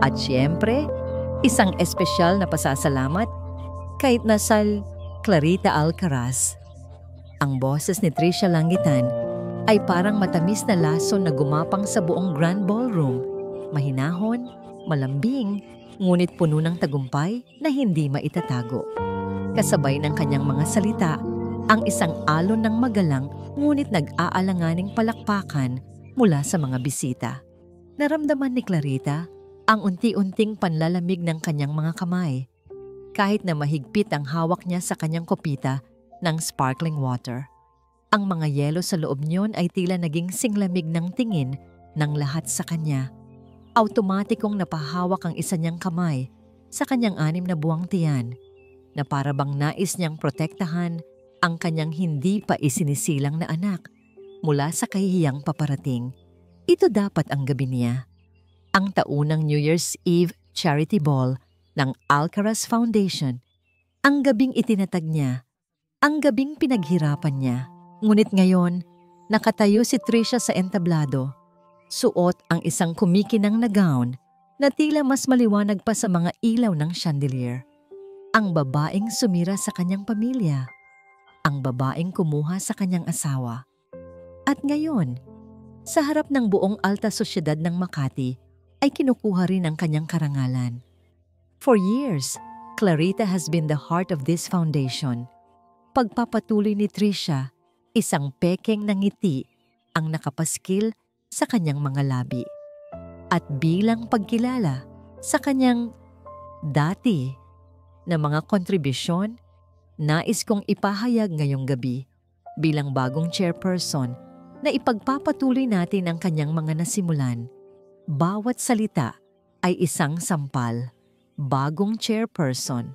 At siyempre, isang espesyal na pasasalamat kay Nasal Clarita Alcaraz. Ang boses ni Trisha Langitan ay parang matamis na lason na gumapang sa buong Grand Ballroom. Mahinahon, malambing, ngunit puno ng tagumpay na hindi maitatago. Kasabay ng kanyang mga salita, ang isang alon ng magalang ngunit nag-aalanganing palakpakan mula sa mga bisita. Naramdaman ni Clarita ang unti-unting panlalamig ng kanyang mga kamay, kahit na mahigpit ang hawak niya sa kanyang kopita ng sparkling water. Ang mga yelo sa loob niyon ay tila naging singlamig ng tingin ng lahat sa kanya. Automatikong napahawak ang isa niyang kamay sa kanyang 6 na buwang tiyan, na para bang nais niyang protektahan ang kanyang hindi pa isinisilang na anak mula sa kahihiyang paparating. Ito dapat ang gabi niya. Ang taunang New Year's Eve charity ball ng Alcaraz Foundation. Ang gabing itinatag niya, ang gabing pinaghirapan niya. Ngunit ngayon, nakatayo si Trisha sa entablado, suot ang isang kumikinang na gown na tila mas maliwanag pa sa mga ilaw ng chandelier. Ang babaeng sumira sa kanyang pamilya, ang babaeng kumuha sa kanyang asawa. At ngayon, sa harap ng buong alta sosyedad ng Makati, ay kinukuha rin ang kanyang karangalan. For years, Clarita has been the heart of this foundation. Pagpapatuloy ni Trisha, isang pekeng ng ngiti ang nakapaskil sa kanyang mga labi. At bilang pagkilala sa kanyang dati na mga kontribusyon, nais kong ipahayag ngayong gabi bilang bagong chairperson na ipagpapatuloy natin ang kanyang mga nasimulan. Bawat salita ay isang sampal. Bagong chairperson.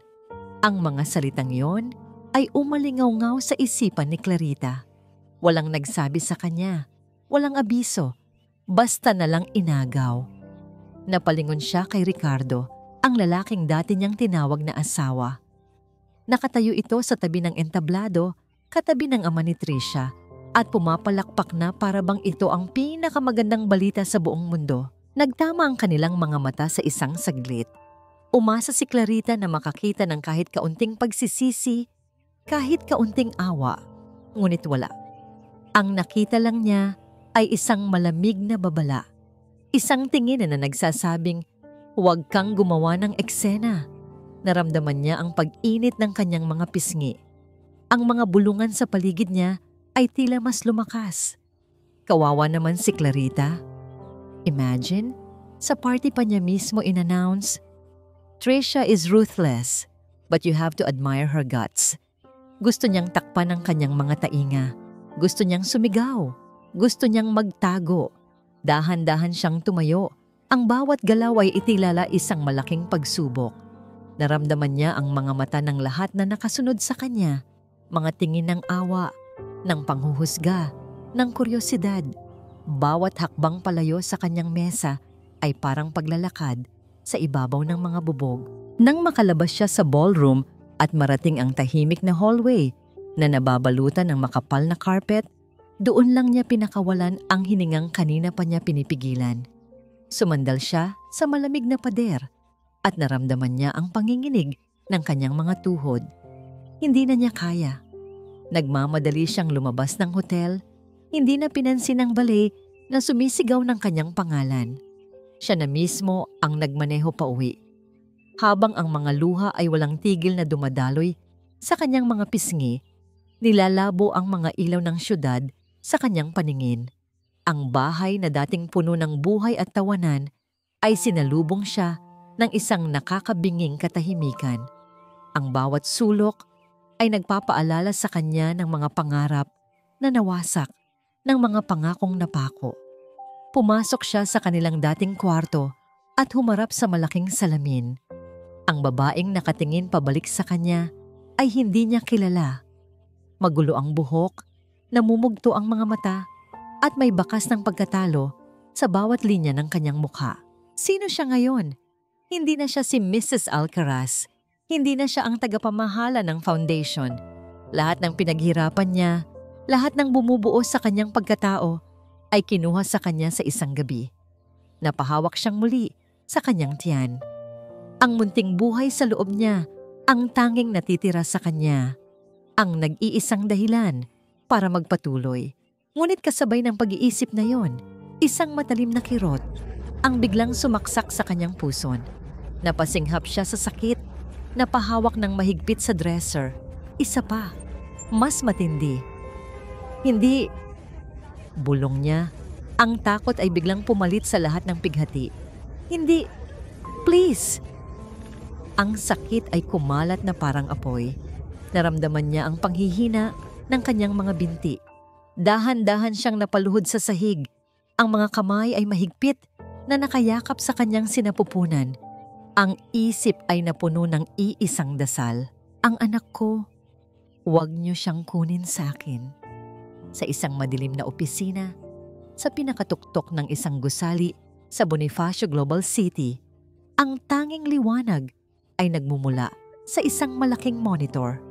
Ang mga salitang yon ay umalingaw-ngaw sa isipan ni Clarita. Walang nagsabi sa kanya, walang abiso, basta na lang inagaw. Napalingon siya kay Ricardo, ang lalaking dati niyang tinawag na asawa. Nakatayo ito sa tabi ng entablado, katabi ng ama ni Trisha, at pumapalakpak na para bang ito ang pinakamagandang balita sa buong mundo. Nagtama ang kanilang mga mata sa isang saglit. Umasa si Clarita na makakita ng kahit kaunting pagsisisi, kahit kaunting awa. Ngunit wala. Ang nakita lang niya ay isang malamig na babala. Isang tingin na nagsasabing, "Huwag kang gumawa ng eksena." Naramdaman niya ang pag-init ng kanyang mga pisngi. Ang mga bulungan sa paligid niya ay tila mas lumakas. Kawawa naman si Clarita. Imagine, sa party pa niya mismo in-announce, "Trisha is ruthless, but you have to admire her guts." Gusto niyang takpan ang kanyang mga tainga. Gusto niyang sumigaw. Gusto niyang magtago. Dahan-dahan siyang tumayo. Ang bawat galaw ay itilala isang malaking pagsubok. Naramdaman niya ang mga mata ng lahat na nakasunod sa kanya. Mga tingin ng awa, ng panghuhusga, ng kuryosidad. Bawat hakbang palayo sa kanyang mesa ay parang paglalakad sa ibabaw ng mga bubog. Nang makalabas siya sa ballroom at marating ang tahimik na hallway na nababalutan ng makapal na carpet, doon lang niya pinakawalan ang hiningang kanina pa niya pinipigilan. Sumandal siya sa malamig na pader at naramdaman niya ang panginginig ng kanyang mga tuhod. Hindi na niya kaya. Nagmamadali siyang lumabas ng hotel. Hindi na pinansin ng balay na sumisigaw ng kanyang pangalan. Siya na mismo ang nagmaneho pauwi. Habang ang mga luha ay walang tigil na dumadaloy sa kanyang mga pisngi, nilalabo ang mga ilaw ng syudad sa kanyang paningin. Ang bahay na dating puno ng buhay at tawanan ay sinalubong siya ng isang nakakabinging katahimikan. Ang bawat sulok ay nagpapaalala sa kanya ng mga pangarap na nawasak, ng mga pangakong napako. Pumasok siya sa kanilang dating kwarto at humarap sa malaking salamin. Ang babaeng nakatingin pabalik sa kanya ay hindi niya kilala. Magulo ang buhok, namumugto ang mga mata, at may bakas ng pagkatalo sa bawat linya ng kanyang mukha. Sino siya ngayon? Hindi na siya si Mrs. Alcaraz. Hindi na siya ang tagapamahala ng foundation. Lahat ng pinaghirapan niya, lahat ng bumubuo sa kanyang pagkatao ay kinuha sa kanya sa isang gabi. Napahawak siyang muli sa kanyang tiyan. Ang munting buhay sa loob niya, ang tanging natitira sa kanya, ang nag-iisang dahilan para magpatuloy. Ngunit kasabay ng pag-iisip na yon, isang matalim na kirot ang biglang sumaksak sa kanyang puson. Napasinghap siya sa sakit, napahawak ng mahigpit sa dresser. Isa pa, mas matindi. Hindi, bulong niya. Ang takot ay biglang pumalit sa lahat ng pighati. Hindi, please! Ang sakit ay kumalat na parang apoy. Naramdaman niya ang panghihina ng kanyang mga binti. Dahan-dahan siyang napaluhod sa sahig. Ang mga kamay ay mahigpit na nakayakap sa kanyang sinapupunan. Ang isip ay napuno ng iisang dasal. Ang anak ko, huwag niyo siyang kunin sa akin. Sa isang madilim na opisina, sa pinakatuktok ng isang gusali sa Bonifacio Global City, ang tanging liwanag ay nagmumula sa isang malaking monitor.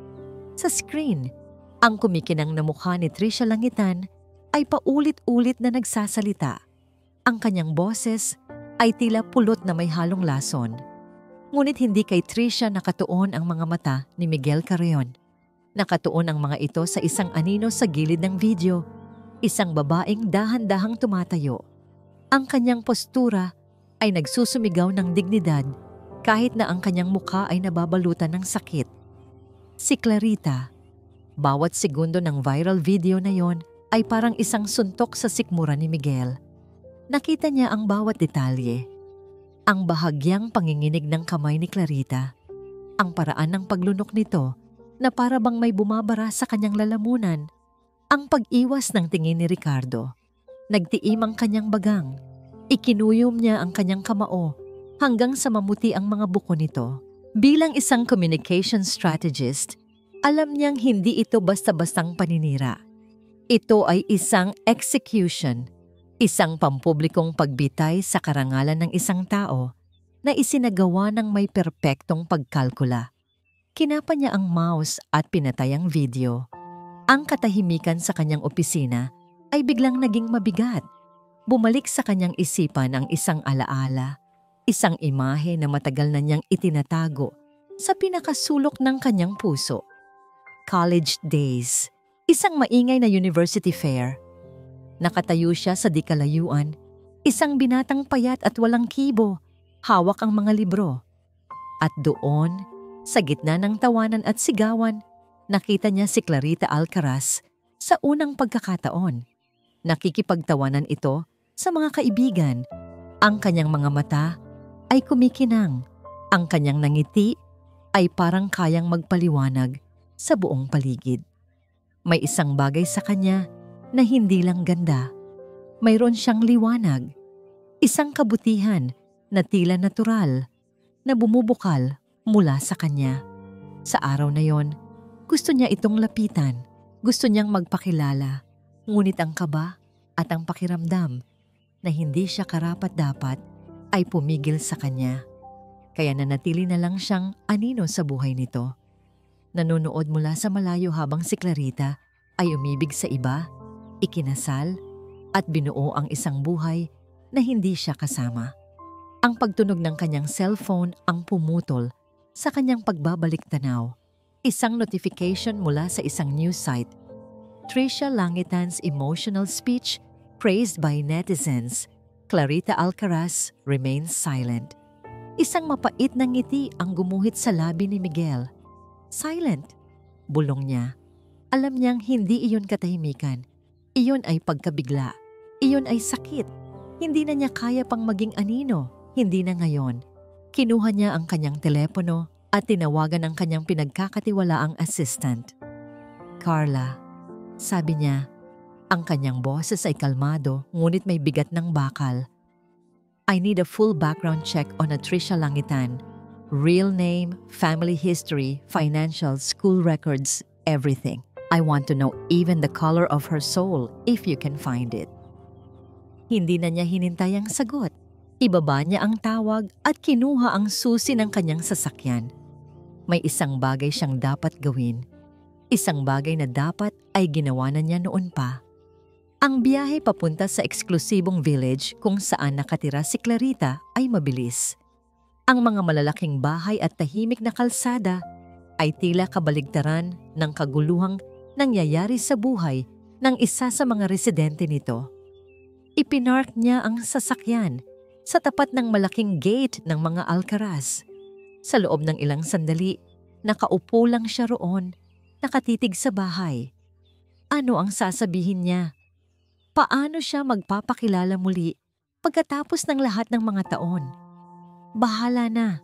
Sa screen, ang kumikinang na mukha ni Trisha Langitan ay paulit-ulit na nagsasalita. Ang kanyang boses ay tila pulot na may halong lason. Ngunit hindi kay Trisha nakatuon ang mga mata ni Miguel Carreon. Nakatuon ang mga ito sa isang anino sa gilid ng video, isang babaeng dahan-dahang tumatayo. Ang kanyang postura ay nagsusumigaw ng dignidad kahit na ang kanyang mukha ay nababalutan ng sakit. Si Clarita, bawat segundo ng viral video na yon ay parang isang suntok sa sikmura ni Miguel. Nakita niya ang bawat detalye. Ang bahagyang panginginig ng kamay ni Clarita, ang paraan ng paglunok nito na para bang may bumabara sa kanyang lalamunan, ang pag-iwas ng tingin ni Ricardo. Nagtiim ang kanyang bagang. Ikinuyom niya ang kanyang kamao hanggang sa mamuti ang mga buko nito. Bilang isang communication strategist, alam niyang hindi ito basta-bastang paninira. Ito ay isang execution, isang pampublikong pagbitay sa karangalan ng isang tao na isinagawa ng may perpektong pagkalkula. Kinapa niya ang mouse at pinatay ang video. Ang katahimikan sa kanyang opisina ay biglang naging mabigat. Bumalik sa kanyang isipan ang isang alaala, isang imahe na matagal na niyang itinatago sa pinakasulok ng kanyang puso. College days, isang maingay na university fair. Nakatayo siya sa di kalayuan, isang binatang payat at walang kibo, hawak ang mga libro. At doon, sa gitna ng tawanan at sigawan, nakita niya si Clarita Alcaraz sa unang pagkakataon. Nakikipagtawanan ito sa mga kaibigan. Ang kanyang mga mata ay kumikinang. Ang kanyang nangiti ay parang kayang magpaliwanag sa buong paligid. May isang bagay sa kanya na hindi lang ganda. Mayroon siyang liwanag. Isang kabutihan na tila natural na bumubukal mula sa kanya. Sa araw na yon, gusto niya itong lapitan. Gusto niyang magpakilala. Ngunit ang kaba at ang pakiramdam na hindi siya karapat-dapat ay pumigil sa kanya. Kaya nanatili na lang siyang anino sa buhay nito. Nanonood mula sa malayo habang si Clarita ay umibig sa iba, ikinasal, at binuo ang isang buhay na hindi siya kasama. Ang pagtunog ng kanyang cellphone ang pumutol sa kanyang pagbabalik tanaw. Isang notification mula sa isang news site. Trisha Langitan's emotional speech praised by netizens. Clarita Alcaraz remains silent. Isang mapait na ngiti ang gumuhit sa labi ni Miguel. Silent, bulong niya. Alam niyang hindi iyon katahimikan. Iyon ay pagkabigla. Iyon ay sakit. Hindi na niya kaya pang maging anino. Hindi na ngayon. Kinuha niya ang kanyang telepono at tinawagan ang kanyang pinagkakatiwalaang assistant. Carla, sabi niya. Ang kanyang boses ay kalmado ngunit may bigat ng bakal. I need a full background check on Trisha Langitan. Real name, family history, financial, school records, everything. I want to know even the color of her soul if you can find it. Hindi na niya hinintay ang sagot. Ibaba niya ang tawag at kinuha ang susi ng kanyang sasakyan. May isang bagay siyang dapat gawin. Isang bagay na dapat ay ginawa na niya noon pa. Ang biyahe papunta sa eksklusibong village kung saan nakatira si Clarita ay mabilis. Ang mga malalaking bahay at tahimik na kalsada ay tila kabaligtaran ng kaguluhang nangyayari sa buhay ng isa sa mga residente nito. Ipinark niya ang sasakyan sa tapat ng malaking gate ng mga Alcaraz. Sa loob ng ilang sandali, nakaupo lang siya roon, nakatitig sa bahay. Ano ang sasabihin niya? Paano siya magpapakilala muli pagkatapos ng lahat ng mga taon? Bahala na,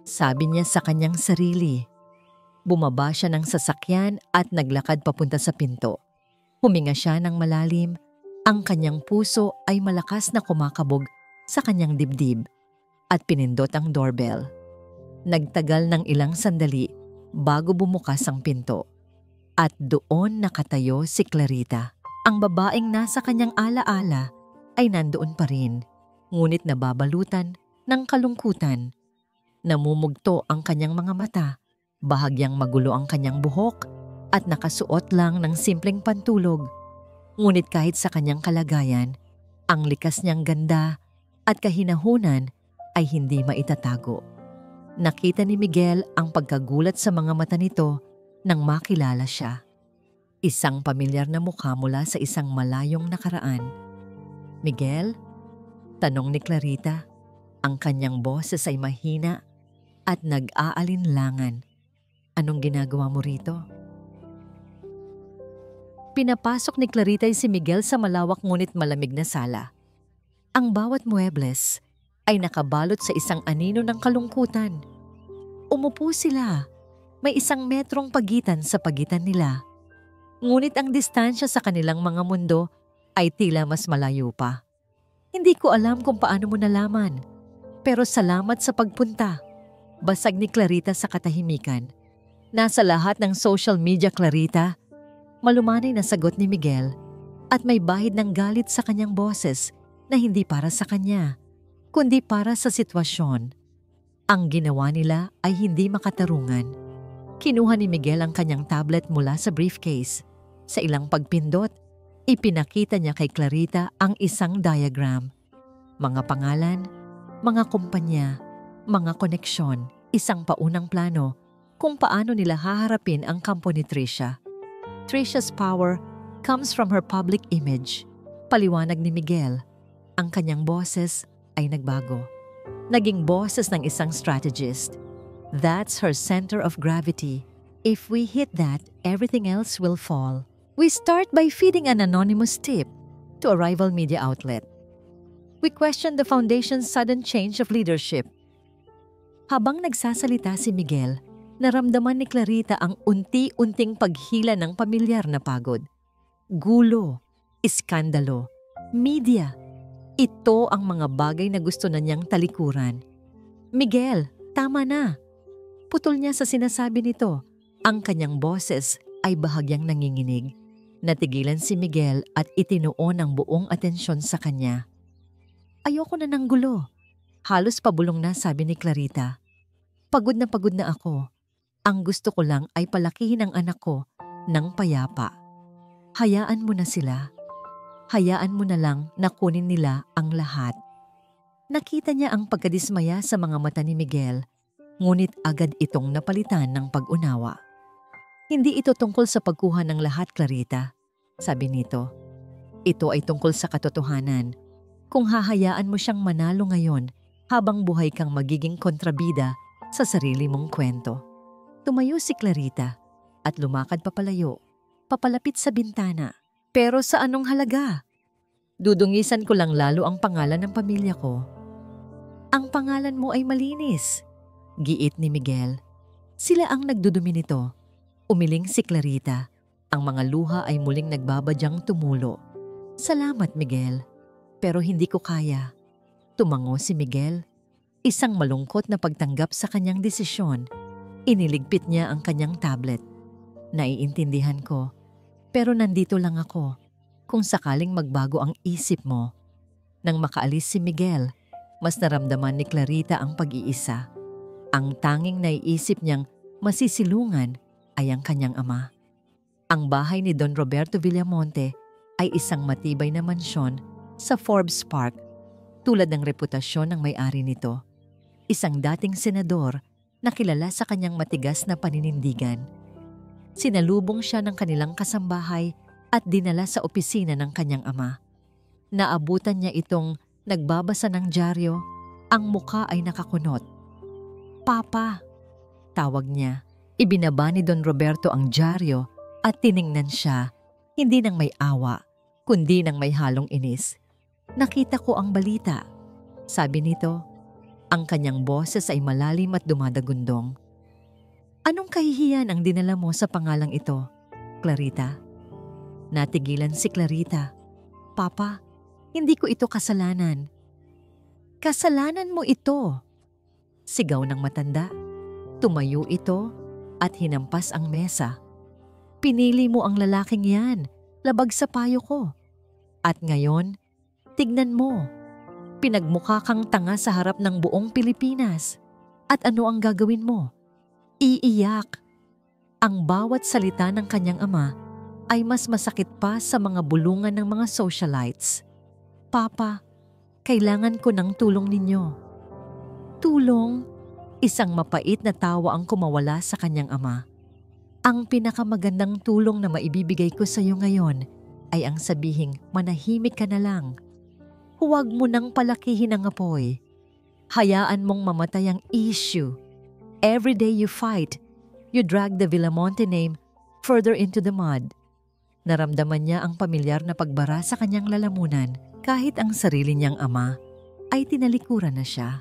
sabi niya sa kanyang sarili. Bumaba siya ng sasakyan at naglakad papunta sa pinto. Huminga siya ng malalim. Ang kanyang puso ay malakas na kumakabog sa kanyang dibdib at pinindot ang doorbell. Nagtagal ng ilang sandali bago bumukas ang pinto. At doon nakatayo si Clarita. Ang babaeng nasa kanyang alaala ay nandoon pa rin, ngunit nababalutan ng kalungkutan. Namumugto ang kanyang mga mata, bahagyang magulo ang kanyang buhok at nakasuot lang ng simpleng pantulog. Ngunit kahit sa kanyang kalagayan, ang likas niyang ganda at kahinahunan ay hindi maitatago. Nakita ni Miguel ang pagkagulat sa mga mata nito nang makilala siya. Isang pamilyar na mukha mula sa isang malayong nakaraan. Miguel? Tanong ni Clarita. Ang kanyang boses ay mahina at nag-aalinlangan. Anong ginagawa mo rito? Pinapasok ni Clarita si Miguel sa malawak ngunit malamig na sala. Ang bawat muebles ay nakabalot sa isang anino ng kalungkutan. Umupo sila. May 1 metrong pagitan sa pagitan nila. Ngunit ang distansya sa kanilang mga mundo ay tila mas malayo pa. Hindi ko alam kung paano mo nalaman, pero salamat sa pagpunta. Basag ni Clarita sa katahimikan. Nasa lahat ng social media, Clarita. Malumanay na sagot ni Miguel at may bahid ng galit sa kanyang boses na hindi para sa kanya, kundi para sa sitwasyon. Ang ginawa nila ay hindi makatarungan. Kinuha ni Miguel ang kanyang tablet mula sa briefcase. Sa ilang pagpindot, ipinakita niya kay Clarita ang isang diagram. Mga pangalan, mga kumpanya, mga koneksyon, isang paunang plano kung paano nila haharapin ang kampo ni Trisha. Trisha's power comes from her public image. Paliwanag ni Miguel, ang kanyang boses ay nagbago. Naging boses ng isang strategist. That's her center of gravity. If we hit that, everything else will fall. We start by feeding an anonymous tip to a rival media outlet. We question the foundation's sudden change of leadership. Habang nagsasalita si Miguel, naramdaman ni Clarita ang unti-unting paghila ng pamilyar na pagod. Gulo, iskandalo, media. Ito ang mga bagay na gusto na niyang talikuran. Miguel, tama na. Putol niya sa sinasabi nito. Ang kanyang boses ay bahagyang nanginginig. Natigilan si Miguel at itinuon ang buong atensyon sa kanya. Ayoko na ng gulo. Halos pabulong na, sabi ni Clarita. Pagod na ako. Ang gusto ko lang ay palakihin ang anak ko ng payapa. Hayaan mo na sila. Hayaan mo na lang na kunin nila ang lahat. Nakita niya ang pagkadismaya sa mga mata ni Miguel, ngunit agad itong napalitan ng pag-unawa. Hindi ito tungkol sa pagkuha ng lahat, Clarita, sabi nito. Ito ay tungkol sa katotohanan. Kung hahayaan mo siyang manalo ngayon, habang buhay kang magiging kontrabida sa sarili mong kwento. Tumayo si Clarita at lumakad papalayo, papalapit sa bintana. Pero sa anong halaga? Dudungisan ko lang lalo ang pangalan ng pamilya ko. Ang pangalan mo ay malinis, giit ni Miguel. Sila ang nagdudumi nito. Umiling si Clarita. Ang mga luha ay muling nagbabadyang tumulo. Salamat, Miguel. Pero hindi ko kaya. Tumango si Miguel. Isang malungkot na pagtanggap sa kanyang desisyon. Iniligpit niya ang kanyang tablet. Naiintindihan ko. Pero nandito lang ako. Kung sakaling magbago ang isip mo. Nang makaalis si Miguel, mas naramdaman ni Clarita ang pag-iisa. Ang tanging naiisip niyang masisilungan ay ang kanyang ama. Ang bahay ni Don Roberto Villamonte ay isang matibay na mansyon sa Forbes Park tulad ng reputasyon ng may-ari nito. Isang dating senador na kilala sa kanyang matigas na paninindigan. Sinalubong siya ng kanilang kasambahay at dinala sa opisina ng kanyang ama. Naabutan niya itong nagbabasa ng dyaryo, ang muka ay nakakunot. "Papa," tawag niya. Ibinaba ni Don Roberto ang dyaryo at tiningnan siya, hindi nang may awa, kundi nang may halong inis. "Nakita ko ang balita," sabi nito. Ang kanyang boses ay malalim at dumadagundong. "Anong kahihiyan ang dinala mo sa pangalang ito, Clarita?" Natigilan si Clarita. "Papa, hindi ko ito kasalanan." "Kasalanan mo ito!" Sigaw ng matanda. Tumayo ito at hinampas ang mesa. "Pinili mo ang lalaking yan, labag sa payo ko. At ngayon, tignan mo, pinagmukha kang tanga sa harap ng buong Pilipinas. At ano ang gagawin mo? Iiyak." Ang bawat salita ng kanyang ama ay mas masakit pa sa mga bulungan ng mga socialites. "Papa, kailangan ko ng tulong ninyo." "Tulong?" Isang mapait na tawa ang kumawala sa kanyang ama. "Ang pinakamagandang tulong na maibibigay ko sa iyo ngayon ay ang sabihing manahimik ka na lang. Huwag mo nang palakihin ang apoy. Hayaan mong mamatay ang issue. Every day you fight, you drag the Villamonte name further into the mud." Naramdaman niya ang pamilyar na pagbara sa kanyang lalamunan kahit ang sarili niyang ama ay tinalikuran na siya.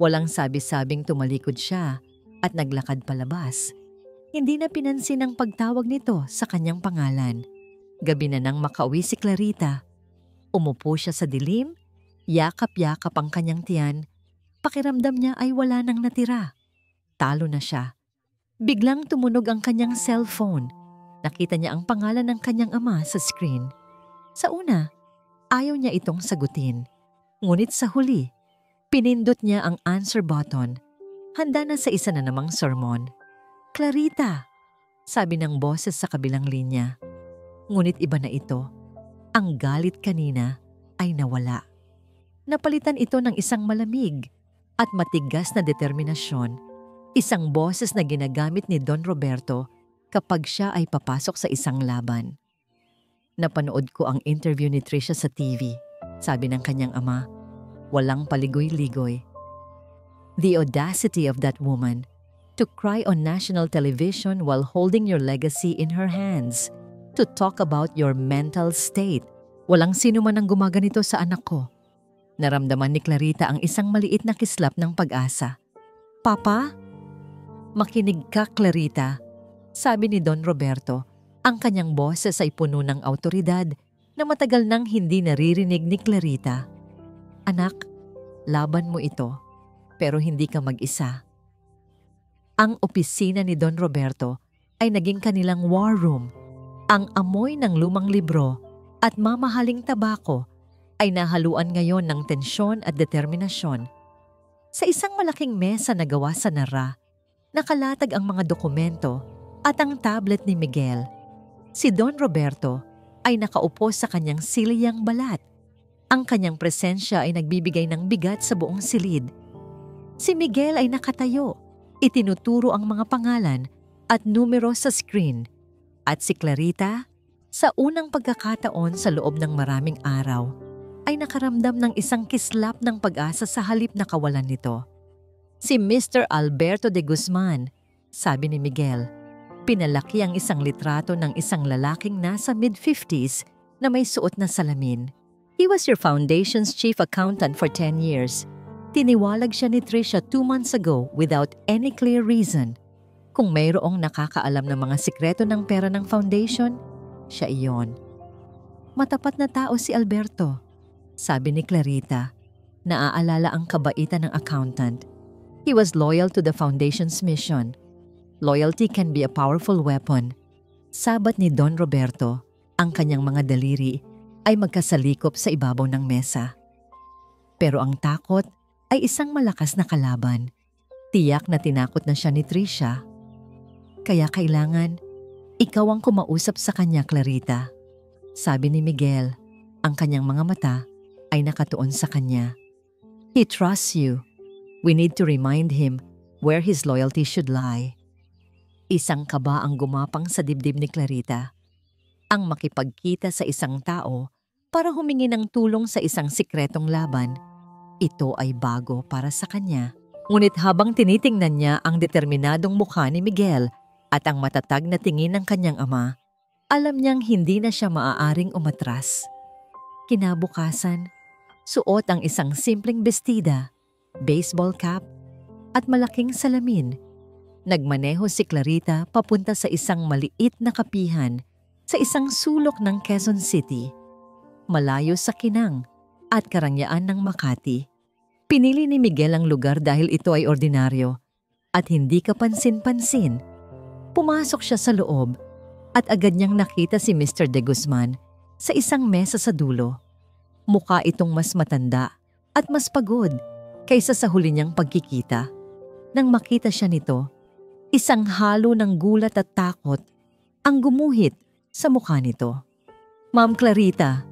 Walang sabi-sabing tumalikod siya at naglakad palabas. Hindi na pinansin ang pagtawag nito sa kanyang pangalan. Gabi na nang makauwi si Clarita. Umupo siya sa dilim, yakap-yakap ang kanyang tiyan. Pakiramdam niya ay wala nang natira. Talo na siya. Biglang tumunog ang kanyang cellphone. Nakita niya ang pangalan ng kanyang ama sa screen. Sa una, ayaw niya itong sagutin. Ngunit sa huli, pinindot niya ang answer button. Handa na sa isa na namang sermon. "Clarita," sabi ng boses sa kabilang linya. Ngunit iba na ito. Ang galit kanina ay nawala. Napalitan ito ng isang malamig at matigas na determinasyon. Isang boses na ginagamit ni Don Roberto kapag siya ay papasok sa isang laban. "Napanood ko ang interview ni Trisha sa TV," sabi ng kanyang ama. Walang paligoy-ligoy. "The audacity of that woman to cry on national television while holding your legacy in her hands, to talk about your mental state. Walang sino man ang gumaganito sa anak ko." Naramdaman ni Clarita ang isang maliit na kislap ng pag-asa. "Papa?" "Makinig ka, Clarita," sabi ni Don Roberto. Ang kanyang boses ay puno ng awtoridad na matagal nang hindi naririnig ni Clarita. "Anak, laban mo ito, pero hindi ka mag-isa." Ang opisina ni Don Roberto ay naging kanilang war room. Ang amoy ng lumang libro at mamahaling tabako ay nahaluan ngayon ng tensyon at determinasyon. Sa isang malaking mesa na gawa sa nara, nakalatag ang mga dokumento at ang tablet ni Miguel. Si Don Roberto ay nakaupo sa kanyang siliyang balat. Ang kanyang presensya ay nagbibigay ng bigat sa buong silid. Si Miguel ay nakatayo, itinuturo ang mga pangalan at numero sa screen. At si Clarita, sa unang pagkakataon sa loob ng maraming araw, ay nakaramdam ng isang kislap ng pag-asa sa halip na kawalan nito. "Si Mr. Alberto de Guzman," sabi ni Miguel. Pinalaki ang isang litrato ng isang lalaking nasa mid-50s na may suot na salamin. "He was your foundation's chief accountant for 10 years. Tiniwalag siya ni Trisha 2 months ago without any clear reason. Kung mayroong nakakaalam ng mga sikreto ng pera ng foundation, siya iyon." "Matapat na tao si Alberto," sabi ni Clarita. Naaalala ang kabaitan ng accountant. "He was loyal to the foundation's mission. Loyalty can be a powerful weapon." Sabat ni Don Roberto, ang kanyang mga daliri ay magkasalikop sa ibabaw ng mesa. Pero ang takot ay isang malakas na kalaban. Tiyak na tinakot na siya ni Trisha. "Kaya kailangan, ikaw ang kumausap sa kanya, Clarita." sabi ni Miguel. Ang kanyang mga mata ay nakatuon sa kanya. He trusts you. We need to remind him where his loyalty should lie. Isang kaba ang gumapang sa dibdib ni Clarita. Ang makipagkita sa isang tao para humingi ng tulong sa isang sikretong laban, ito ay bago para sa kanya. Ngunit habang tinitingnan niya ang determinadong mukha ni Miguel at ang matatag na tingin ng kanyang ama, alam niyang hindi na siya maaaring umatras. Kinabukasan, suot ang isang simpleng bestida, baseball cap at malaking salamin. Nagmaneho si Clarita papunta sa isang maliit na kapihan sa isang sulok ng Quezon City, malayo sa kinang at karangyaan ng Makati. Pinili ni Miguel ang lugar dahil ito ay ordinaryo at hindi kapansin-pansin. Pumasok siya sa loob at agad niyang nakita si Mr. De Guzman sa isang mesa sa dulo. Mukha itong mas matanda at mas pagod kaysa sa huli niyang pagkikita. Nang makita siya nito, isang halo ng gulat at takot ang gumuhit sa mukha nito. "Ma'am Clarita,"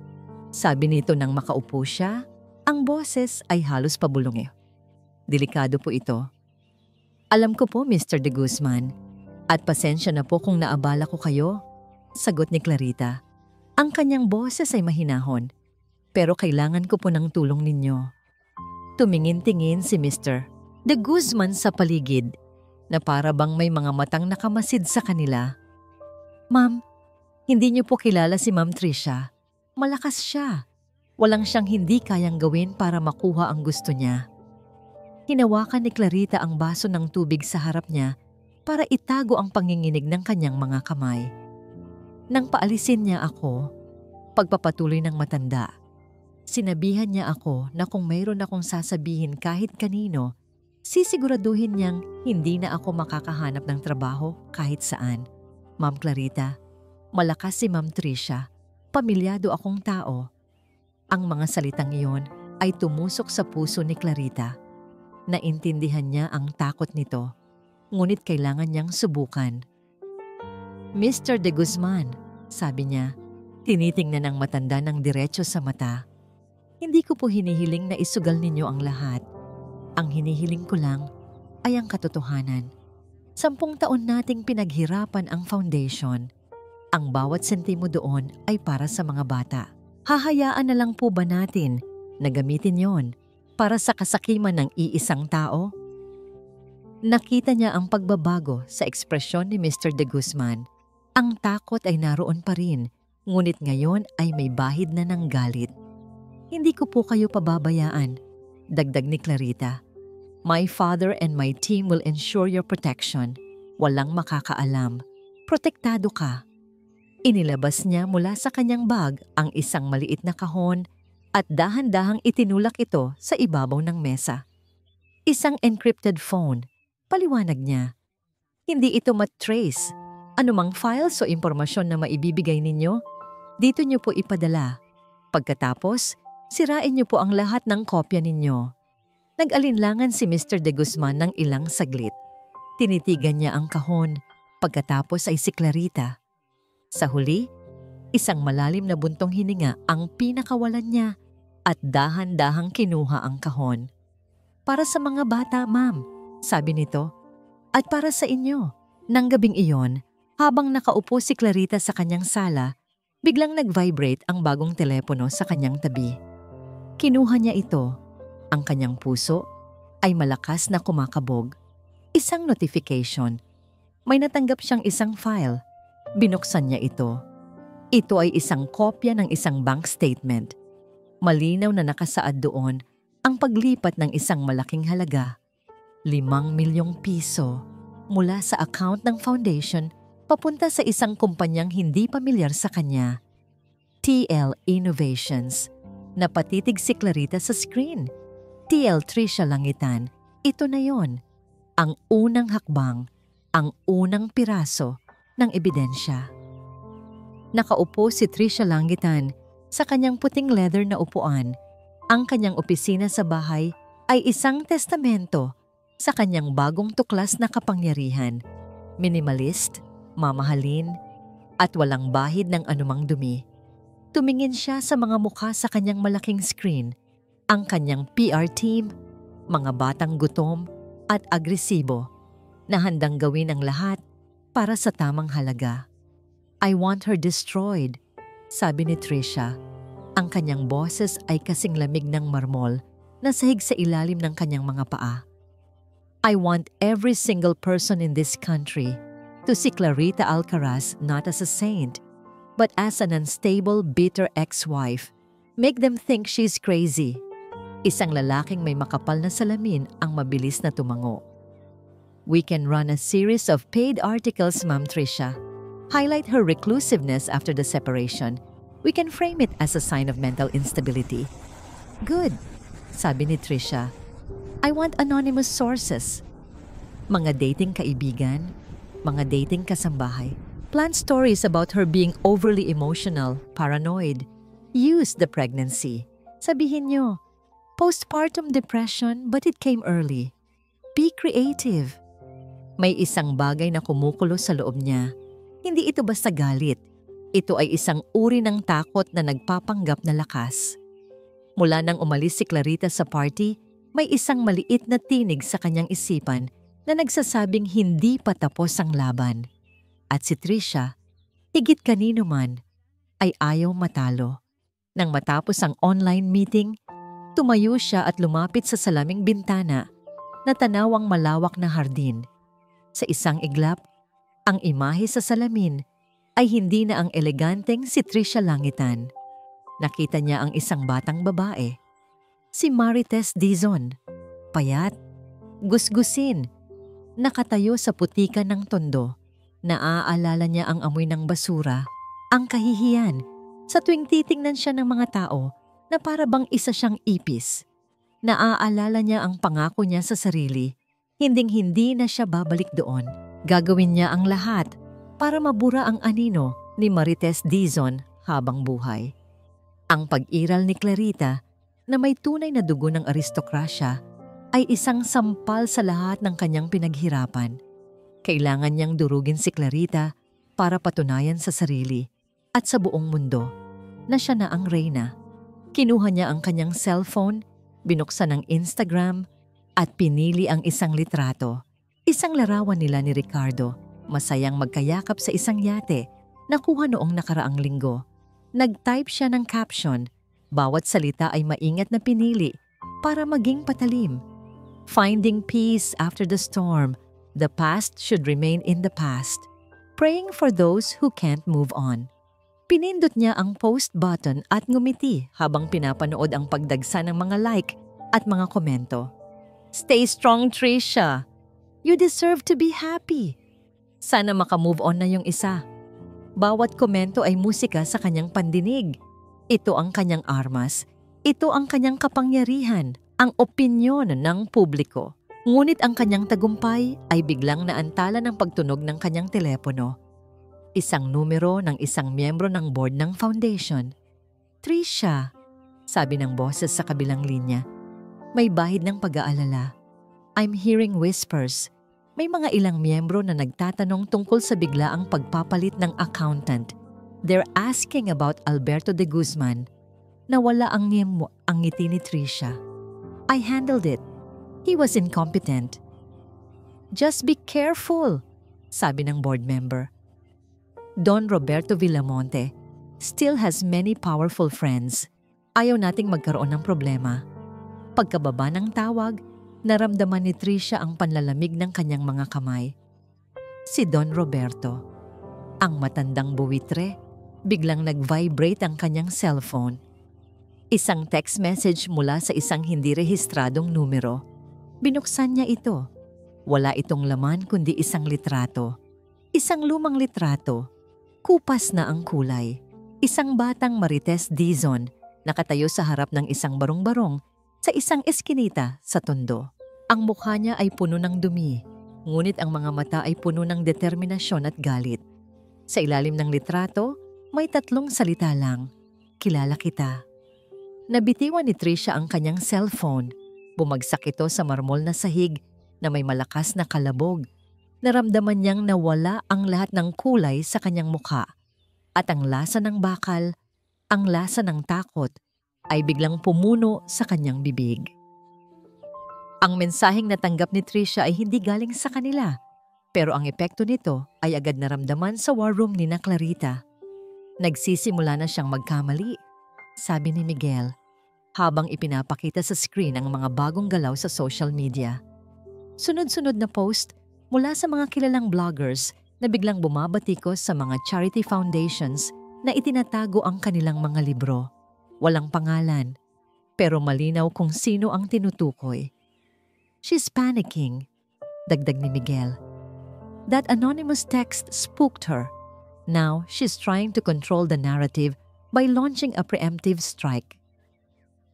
sabi nito nang makaupo siya, ang boses ay halos pabulong. "Delikado po ito." "Alam ko po, Mr. De Guzman, at pasensya na po kung naabala ko kayo," sagot ni Clarita. Ang kanyang boses ay mahinahon, "pero kailangan ko po ng tulong ninyo." Tumingin-tingin si Mr. De Guzman sa paligid na para bang may mga matang nakamasid sa kanila. "Ma'am, hindi niyo po kilala si Ma'am Trisha. Malakas siya. Walang siyang hindi kayang gawin para makuha ang gusto niya." Hinawakan ni Clarita ang baso ng tubig sa harap niya para itago ang panginginig ng kanyang mga kamay. Nang paalisin niya ako, pagpapatuloy ng matanda, sinabihan niya ako na kung mayroon akong sasabihin kahit kanino, sisiguraduhin niyang hindi na ako makakahanap ng trabaho kahit saan. "Ma'am Clarita, malakas si Ma'am Trisha. Pamilyado akong tao." Ang mga salitang iyon ay tumusok sa puso ni Clarita. Naintindihan niya ang takot nito, ngunit kailangan niyang subukan. "Mr. De Guzman," sabi niya, tinitingnan ang matanda ng diretso sa mata. "Hindi ko po hinihiling na isugal ninyo ang lahat. Ang hinihiling ko lang ay ang katotohanan. 10 taon nating pinaghirapan ang foundation. Ang bawat sentimo doon ay para sa mga bata. Hahayaan na lang po ba natin na gamitin yon para sa kasakiman ng iisang tao?" Nakita niya ang pagbabago sa ekspresyon ni Mr. De Guzman. Ang takot ay naroon pa rin, ngunit ngayon ay may bahid na ng galit. "Hindi ko po kayo pababayaan," dagdag ni Clarita. "My father and my team will ensure your protection. Walang makakaalam. Protektado ka." Inilabas niya mula sa kanyang bag ang isang maliit na kahon at dahan-dahang itinulak ito sa ibabaw ng mesa. "Isang encrypted phone," paliwanag niya. "Hindi ito matrace. Anumang files o impormasyon na maibibigay ninyo, dito niyo po ipadala. Pagkatapos, sirain niyo po ang lahat ng kopya ninyo." Nag-alinlangan si Mr. De Guzman ng ilang saglit. Tinitigan niya ang kahon, pagkatapos ay si Clarita. Sa huli, isang malalim na buntong hininga ang pinakawalan niya at dahan-dahang kinuha ang kahon. "Para sa mga bata, ma'am," sabi nito, "at para sa inyo." Nang gabing iyon, habang nakaupo si Clarita sa kanyang sala, biglang nag-vibrate ang bagong telepono sa kanyang tabi. Kinuha niya ito. Ang kanyang puso ay malakas na kumakabog. Isang notification. May natanggap siyang isang file. Binuksan niya ito. Ito ay isang kopya ng isang bank statement. Malinaw na nakasaad doon ang paglipat ng isang malaking halaga, 5 milyong piso, mula sa account ng foundation papunta sa isang kumpanyang hindi pamilyar sa kanya, TL Innovations. Napatitig si Clarita sa screen. TL Trisha Langitan, ito na yon. Ang unang hakbang, ang unang piraso ng ebidensya. Nakaupo si Trisha Langitan sa kanyang puting leather na upuan. Ang kanyang opisina sa bahay ay isang testamento sa kanyang bagong tuklas na kapangyarihan. Minimalist, mamahalin, at walang bahid ng anumang dumi. Tumingin siya sa mga mukha sa kanyang malaking screen, ang kanyang PR team, mga batang gutom at agresibo na handang gawin ang lahat para sa tamang halaga. I want her destroyed, sabi ni Trisha. Ang kanyang boses ay kasing lamig ng marmol na sahig sa ilalim ng kanyang mga paa. I want every single person in this country to see Clarita Alcaraz not as a saint, but as an unstable, bitter ex-wife. Make them think she's crazy. Isang lalaking may makapal na salamin ang mabilis na tumango. We can run a series of paid articles, Ma'am Trisha. Highlight her reclusiveness after the separation. We can frame it as a sign of mental instability. Good, sabi ni Trisha. I want anonymous sources. Mga dating kaibigan, mga dating kasambahay. Plant stories about her being overly emotional, paranoid. Use the pregnancy. Sabihin nyo, postpartum depression but it came early. Be creative. May isang bagay na kumukulo sa loob niya. Hindi ito basta galit. Ito ay isang uri ng takot na nagpapanggap na lakas. Mula nang umalis si Clarita sa party, may isang maliit na tinig sa kanyang isipan na nagsasabing hindi pa tapos ang laban. At si Trisha, higit kanino man, ay ayaw matalo. Nang matapos ang online meeting, tumayo siya at lumapit sa salaming bintana na tanawang malawak na hardin. Sa isang iglap, ang imahe sa salamin ay hindi na ang eleganteng si Trisha Langitan. Nakita niya ang isang batang babae, si Marites Dizon. Payat, gusgusin, nakatayo sa putikan ng tondo. Naaalala niya ang amoy ng basura, ang kahihiyan, sa tuwing titingnan siya ng mga tao na para bang isa siyang ipis. Naaalala niya ang pangako niya sa sarili, hinding-hindi na siya babalik doon. Gagawin niya ang lahat para mabura ang anino ni Marites Dizon habang buhay. Ang pag-iral ni Clarita na may tunay na dugo ng aristokrasya ay isang sampal sa lahat ng kanyang pinaghirapan. Kailangan niyang durugin si Clarita para patunayan sa sarili at sa buong mundo na siya na ang reyna. Kinuha niya ang kanyang cellphone, binuksan ang Instagram at pinili ang isang litrato. Isang larawan nila ni Ricardo, masayang magkayakap sa isang yate, nakuha noong nakaraang linggo. Nag-type siya ng caption. Bawat salita ay maingat na pinili para maging patalim. Finding peace after the storm. The past should remain in the past. Praying for those who can't move on. Pinindot niya ang post button at ngumiti habang pinapanood ang pagdagsa ng mga like at mga komento. Stay strong, Trisha. You deserve to be happy. Sana makamove on na yung isa. Bawat komento ay musika sa kanyang pandinig. Ito ang kanyang armas. Ito ang kanyang kapangyarihan, ang opinyon ng publiko. Ngunit ang kanyang tagumpay ay biglang naantala ng pagtunog ng kanyang telepono. Isang numero ng isang miyembro ng board ng foundation. Trisha, sabi ng boses sa kabilang linya. May bahid ng pag-aalala. I'm hearing whispers. May mga ilang miyembro na nagtatanong tungkol sa biglaang pagpapalit ng accountant. They're asking about Alberto de Guzman. Nawala ang ngiti ni Trisha. I handled it. He was incompetent. Just be careful, sabi ng board member. Don Roberto Villamonte still has many powerful friends. Ayaw nating magkaroon ng problema. Pagkababa ng tawag, naramdaman ni Trisha ang panlalamig ng kanyang mga kamay. Si Don Roberto. Ang matandang buwitre, biglang nag-vibrate ang kanyang cellphone. Isang text message mula sa isang hindi rehistradong numero. Binuksan niya ito. Wala itong laman kundi isang litrato. Isang lumang litrato. Kupas na ang kulay. Isang batang Marites Dizon nakatayo sa harap ng isang barong-barong sa isang eskinita sa tondo. Ang mukha niya ay puno ng dumi, ngunit ang mga mata ay puno ng determinasyon at galit. Sa ilalim ng litrato, may 3 salita lang, kilala kita. Nabitiwan ni Trisha ang kanyang cellphone. Bumagsak ito sa marmol na sahig na may malakas na kalabog. Naramdaman niyang nawala ang lahat ng kulay sa kanyang mukha at ang lasa ng bakal Ang lasa ng takot ay biglang pumuno sa kanyang bibig. Ang mensaheng natanggap ni Trisha ay hindi galing sa kanila, pero ang epekto nito ay agad naramdaman sa war room ni na Clarita. Nagsisimula na siyang magkamali, sabi ni Miguel, habang ipinapakita sa screen ang mga bagong galaw sa social media. Sunod-sunod na post mula sa mga kilalang bloggers na biglang bumabatikos sa mga charity foundations na itinatago ang kanilang mga libro. Walang pangalan, pero malinaw kung sino ang tinutukoy. She's panicking, dagdag ni Miguel. That anonymous text spooked her. Now she's trying to control the narrative by launching a preemptive strike.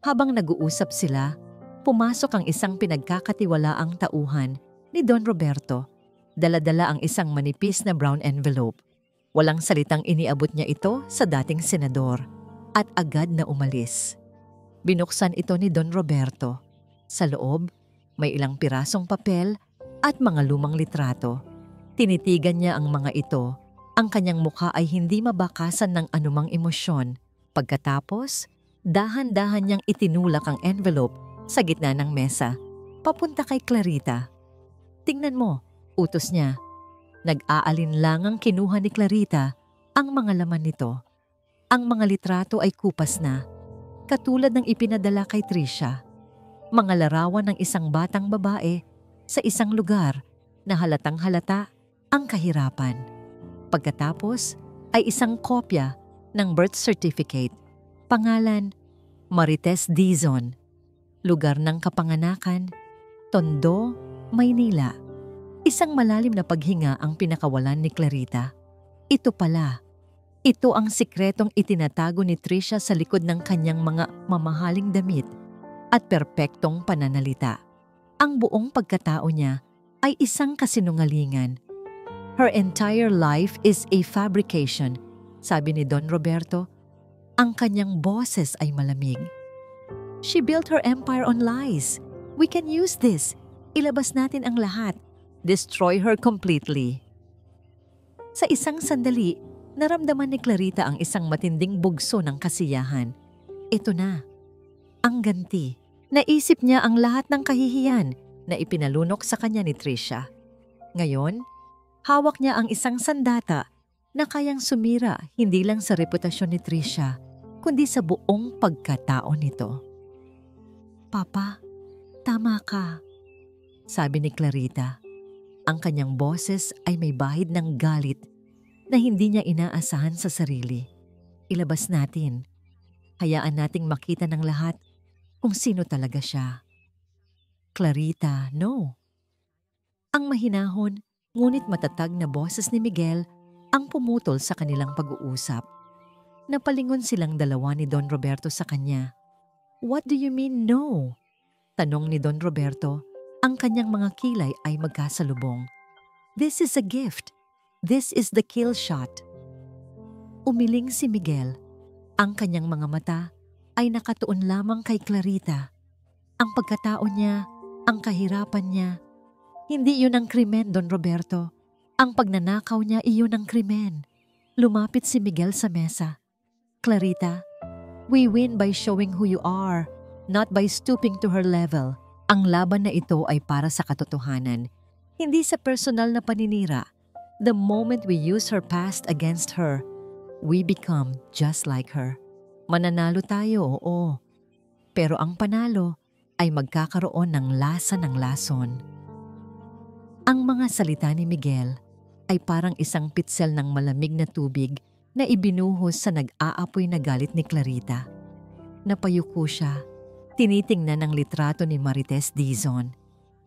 Habang nag-uusap sila, pumasok ang isang pinagkakatiwalaang tauhan ni Don Roberto. Dala-dala ang isang manipis na brown envelope. Walang salitang iniabot niya ito sa dating senador at agad na umalis. Binuksan ito ni Don Roberto. Sa loob, may ilang pirasong papel at mga lumang litrato. Tinitigan niya ang mga ito. Ang kanyang mukha ay hindi mabakasan ng anumang emosyon. Pagkatapos, dahan-dahan niyang itinulak ang envelope sa gitna ng mesa, papunta kay Clarita. Tingnan mo, utos niya. Nag-aalinlangang kinuha ni Clarita ang mga laman nito. Ang mga litrato ay kupas na, katulad ng ipinadala kay Trisha. Mga larawan ng isang batang babae sa isang lugar na halatang halata ang kahirapan. Pagkatapos ay isang kopya ng birth certificate. Pangalan, Marites Dizon. Lugar ng kapanganakan, Tondo, Maynila. Isang malalim na paghinga ang pinakawalan ni Clarita. Ito pala. Ito ang sikretong itinatago ni Trisha sa likod ng kanyang mga mamahaling damit at perpektong pananalita. Ang buong pagkatao niya ay isang kasinungalingan. Her entire life is a fabrication, sabi ni Don Roberto. Ang kanyang boses ay malamig. She built her empire on lies. We can use this. Ilabas natin ang lahat. Destroy her completely. Sa isang sandali, naramdaman ni Clarita ang isang matinding bugso ng kasiyahan. Ito na. Ang ganti. Naisip niya ang lahat ng kahihiyan na ipinalunok sa kanya ni Trisha. Ngayon, hawak niya ang isang sandata na kayang sumira hindi lang sa reputasyon ni Trisha, kundi sa buong pagkatao nito. Papa, tama ka, sabi ni Clarita. Ang kanyang boses ay may bahid ng galit na hindi niya inaasahan sa sarili. Ilabas natin. Hayaan nating makita ng lahat kung sino talaga siya. Clarita, no. Ang mahinahon, ngunit matatag na boses ni Miguel ang pumutol sa kanilang pag-uusap. Napalingon silang dalawa ni Don Roberto sa kanya. What do you mean, no? Tanong ni Don Roberto, ang kanyang mga kilay ay magkasalubong. This is a gift. This is the kill shot. Umiling si Miguel. Ang kanyang mga mata ay nakatuon lamang kay Clarita. Ang pagkatao niya, ang kahirapan niya. Hindi yun ang krimen, Don Roberto. Ang pagnanakaw niya iyon ang krimen. Lumapit si Miguel sa mesa. Clarita, we win by showing who you are, not by stooping to her level. Ang laban na ito ay para sa katotohanan, hindi sa personal na paninira. The moment we use her past against her, we become just like her. Mananalo tayo, oo. Pero ang panalo ay magkakaroon ng lasa ng lason. Ang mga salita ni Miguel ay parang isang pitsel ng malamig na tubig na ibinuhos sa nag-aapoy na galit ni Clarita. Napayuko siya. Tinitingnan ang litrato ni Marites Dizon.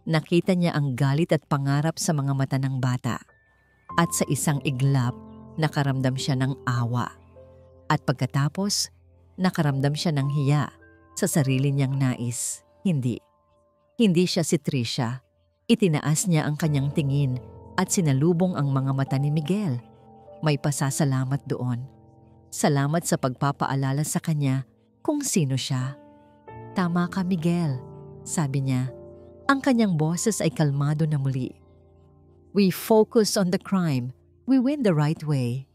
Nakita niya ang galit at pangarap sa mga mata ng bata. At sa isang iglap, nakaramdam siya ng awa. At pagkatapos, nakaramdam siya ng hiya sa sarili niyang nais. Hindi. Hindi siya si Trisha. Itinaas niya ang kanyang tingin at sinalubong ang mga mata ni Miguel. May pasasalamat doon. Salamat sa pagpapaalala sa kanya kung sino siya. Tama ka, Miguel, sabi niya. Ang kanyang boses ay kalmado na muli. We focus on the crime. We win the right way.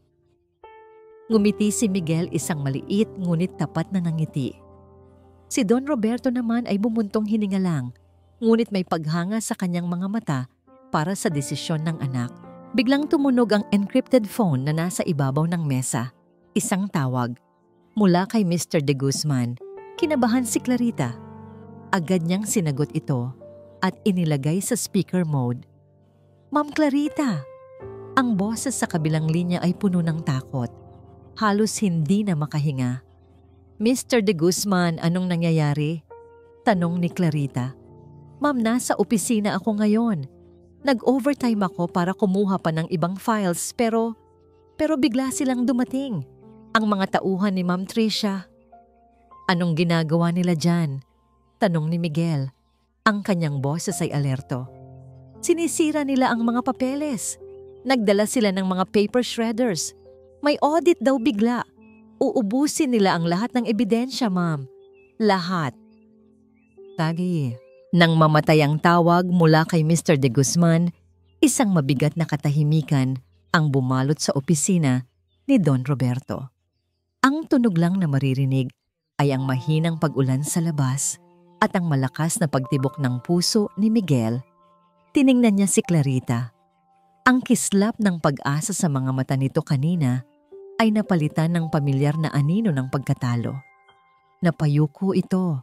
Ngumiti si Miguel, isang maliit ngunit tapat na ngiti. Si Don Roberto naman ay bumuntong hininga lang, ngunit may paghanga sa kanyang mga mata para sa desisyon ng anak. Biglang tumunog ang encrypted phone na nasa ibabaw ng mesa. Isang tawag mula kay Mr. De Guzman. Kinabahan si Clarita. Agad niyang sinagot ito at inilagay sa speaker mode. "Ma'am Clarita!" Ang boses sa kabilang linya ay puno ng takot. Halos hindi na makahinga. "Mr. De Guzman, anong nangyayari?" Tanong ni Clarita. "Ma'am, nasa opisina ako ngayon. Nag-overtime ako para kumuha pa ng ibang files pero bigla silang dumating. Ang mga tauhan ni Ma'am Tricia." "Anong ginagawa nila dyan?" Tanong ni Miguel. Ang kanyang boses ay alerto. "Sinisira nila ang mga papeles. Nagdala sila ng mga paper shredders. May audit daw bigla. Uubusin nila ang lahat ng ebidensya, ma'am. Lahat." Tagi. Nang mamatay ang tawag mula kay Mr. De Guzman, isang mabigat na katahimikan ang bumalot sa opisina ni Don Roberto. Ang tunog lang na maririnig ay ang mahinang pag-ulan sa labas at ang malakas na pagtibok ng puso ni Miguel. Tiningnan niya si Clarita. Ang kislap ng pag-asa sa mga mata nito kanina ay napalitan ng pamilyar na anino ng pagkatalo. Napayuko ito.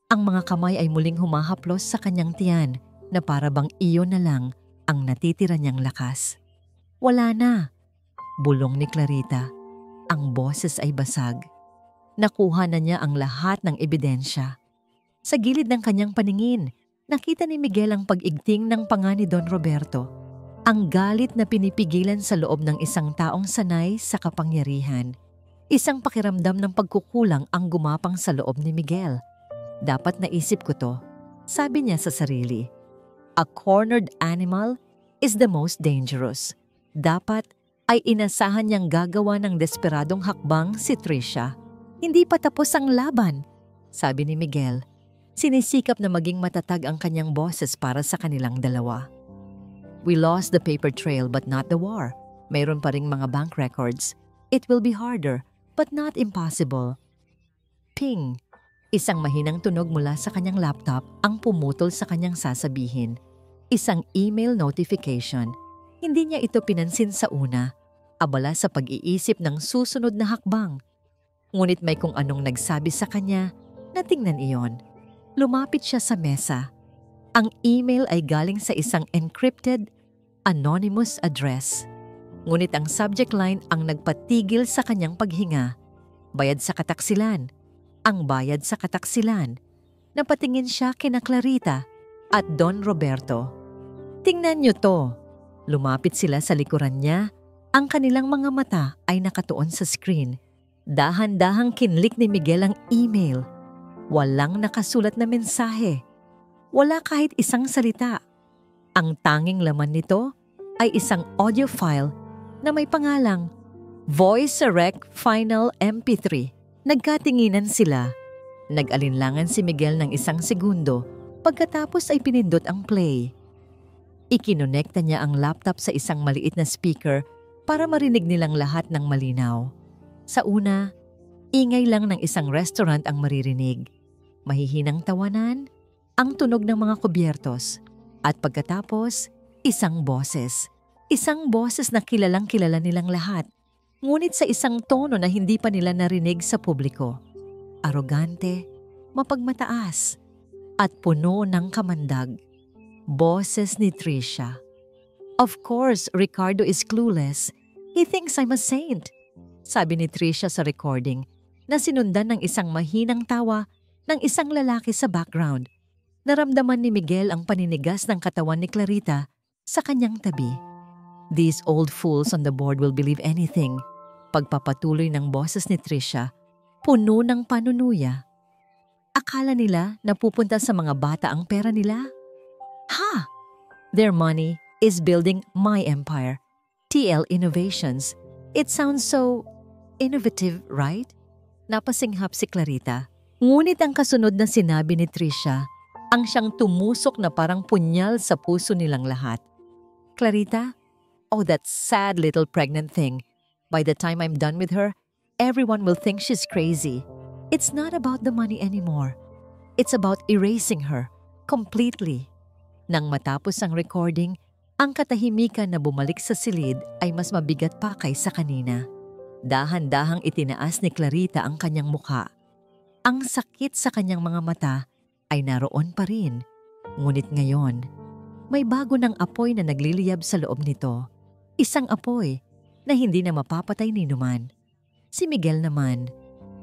Ang mga kamay ay muling humahaplos sa kanyang tiyan na para bang iyon na lang ang natitira niyang lakas. "Wala na," bulong ni Clarita. Ang boses ay basag. Nakuha na niya ang lahat ng ebidensya. Sa gilid ng kanyang paningin, nakita ni Miguel ang pag-igting ng panga ni Don Roberto. Ang galit na pinipigilan sa loob ng isang taong sanay sa kapangyarihan. Isang pakiramdam ng pagkukulang ang gumapang sa loob ni Miguel. "Dapat naisip ko to," sabi niya sa sarili. "A cornered animal is the most dangerous." Dapat ay inasahan niyang gagawa ng desperadong hakbang si Tricia. "Hindi pa tapos ang laban," sabi ni Miguel. Sinisikap na maging matatag ang kanyang boses para sa kanilang dalawa. "We lost the paper trail but not the war. Mayroon pa ring mga bank records. It will be harder but not impossible." Ping! Isang mahinang tunog mula sa kanyang laptop ang pumutol sa kanyang sasabihin. Isang email notification. Hindi niya ito pinansin sa una. Abala sa pag-iisip ng susunod na hakbang. Ngunit may kung anong nagsabi sa kanya na tingnan iyon. Lumapit siya sa mesa. Ang email ay galing sa isang encrypted, anonymous address. Ngunit ang subject line ang nagpatigil sa kanyang paghinga. Bayad sa kataksilan. Ang bayad sa kataksilan. Napatingin siya kina Clarita at Don Roberto. "Tingnan niyo to." Lumapit sila sa likuran niya. Ang kanilang mga mata ay nakatuon sa screen. Dahan-dahang kinlik ni Miguel ang email. Walang nakasulat na mensahe. Wala kahit isang salita. Ang tanging laman nito ay isang audio file na may pangalang Voice Rec Final MP3. Nagkatinginan sila. Nag-alinlangan si Miguel ng isang segundo. Pagkatapos ay pinindot ang play. Ikinonekta niya ang laptop sa isang maliit na speaker para marinig nilang lahat ng malinaw. Sa una, ingay lang ng isang restaurant ang maririnig. Mahihinang tawanan, ang tunog ng mga kubyertos. At pagkatapos, isang boses. Isang boses na kilalang-kilala nilang lahat. Ngunit sa isang tono na hindi pa nila narinig sa publiko. Arogante, mapagmataas, at puno ng kamandag. Boses ni Tricia. "Of course, Ricardo is clueless. He thinks I'm a saint," sabi ni Tricia sa recording na sinundan ng isang mahinang tawa ng isang lalaki sa background. Naramdaman ni Miguel ang paninigas ng katawan ni Clarita sa kanyang tabi. "These old fools on the board will believe anything." Pagpapatuloy ng boses ni Tricia, puno ng panunuya. Akala nila na pupunta sa mga bata ang pera nila? Ha! Their money is building my empire. TL Innovations. It sounds so innovative, right? Napasinghap si Clarita. Ngunit ang kasunod na sinabi ni Tricia, ang siyang tumusok na parang punyal sa puso nilang lahat. "Clarita? Oh, that sad little pregnant thing. By the time I'm done with her, everyone will think she's crazy. It's not about the money anymore. It's about erasing her completely. Nang matapos ang recording, ang katahimikan na bumalik sa silid ay mas mabigat pa kaysa kanina. Dahan-dahang itinaas ni Clarita ang kanyang mukha. Ang sakit sa kanyang mga mata ay naroon pa rin. Ngunit ngayon, may bago ng apoy na nagliliyab sa loob nito. Isang apoy na hindi na mapapatay ni numan. Si Miguel naman,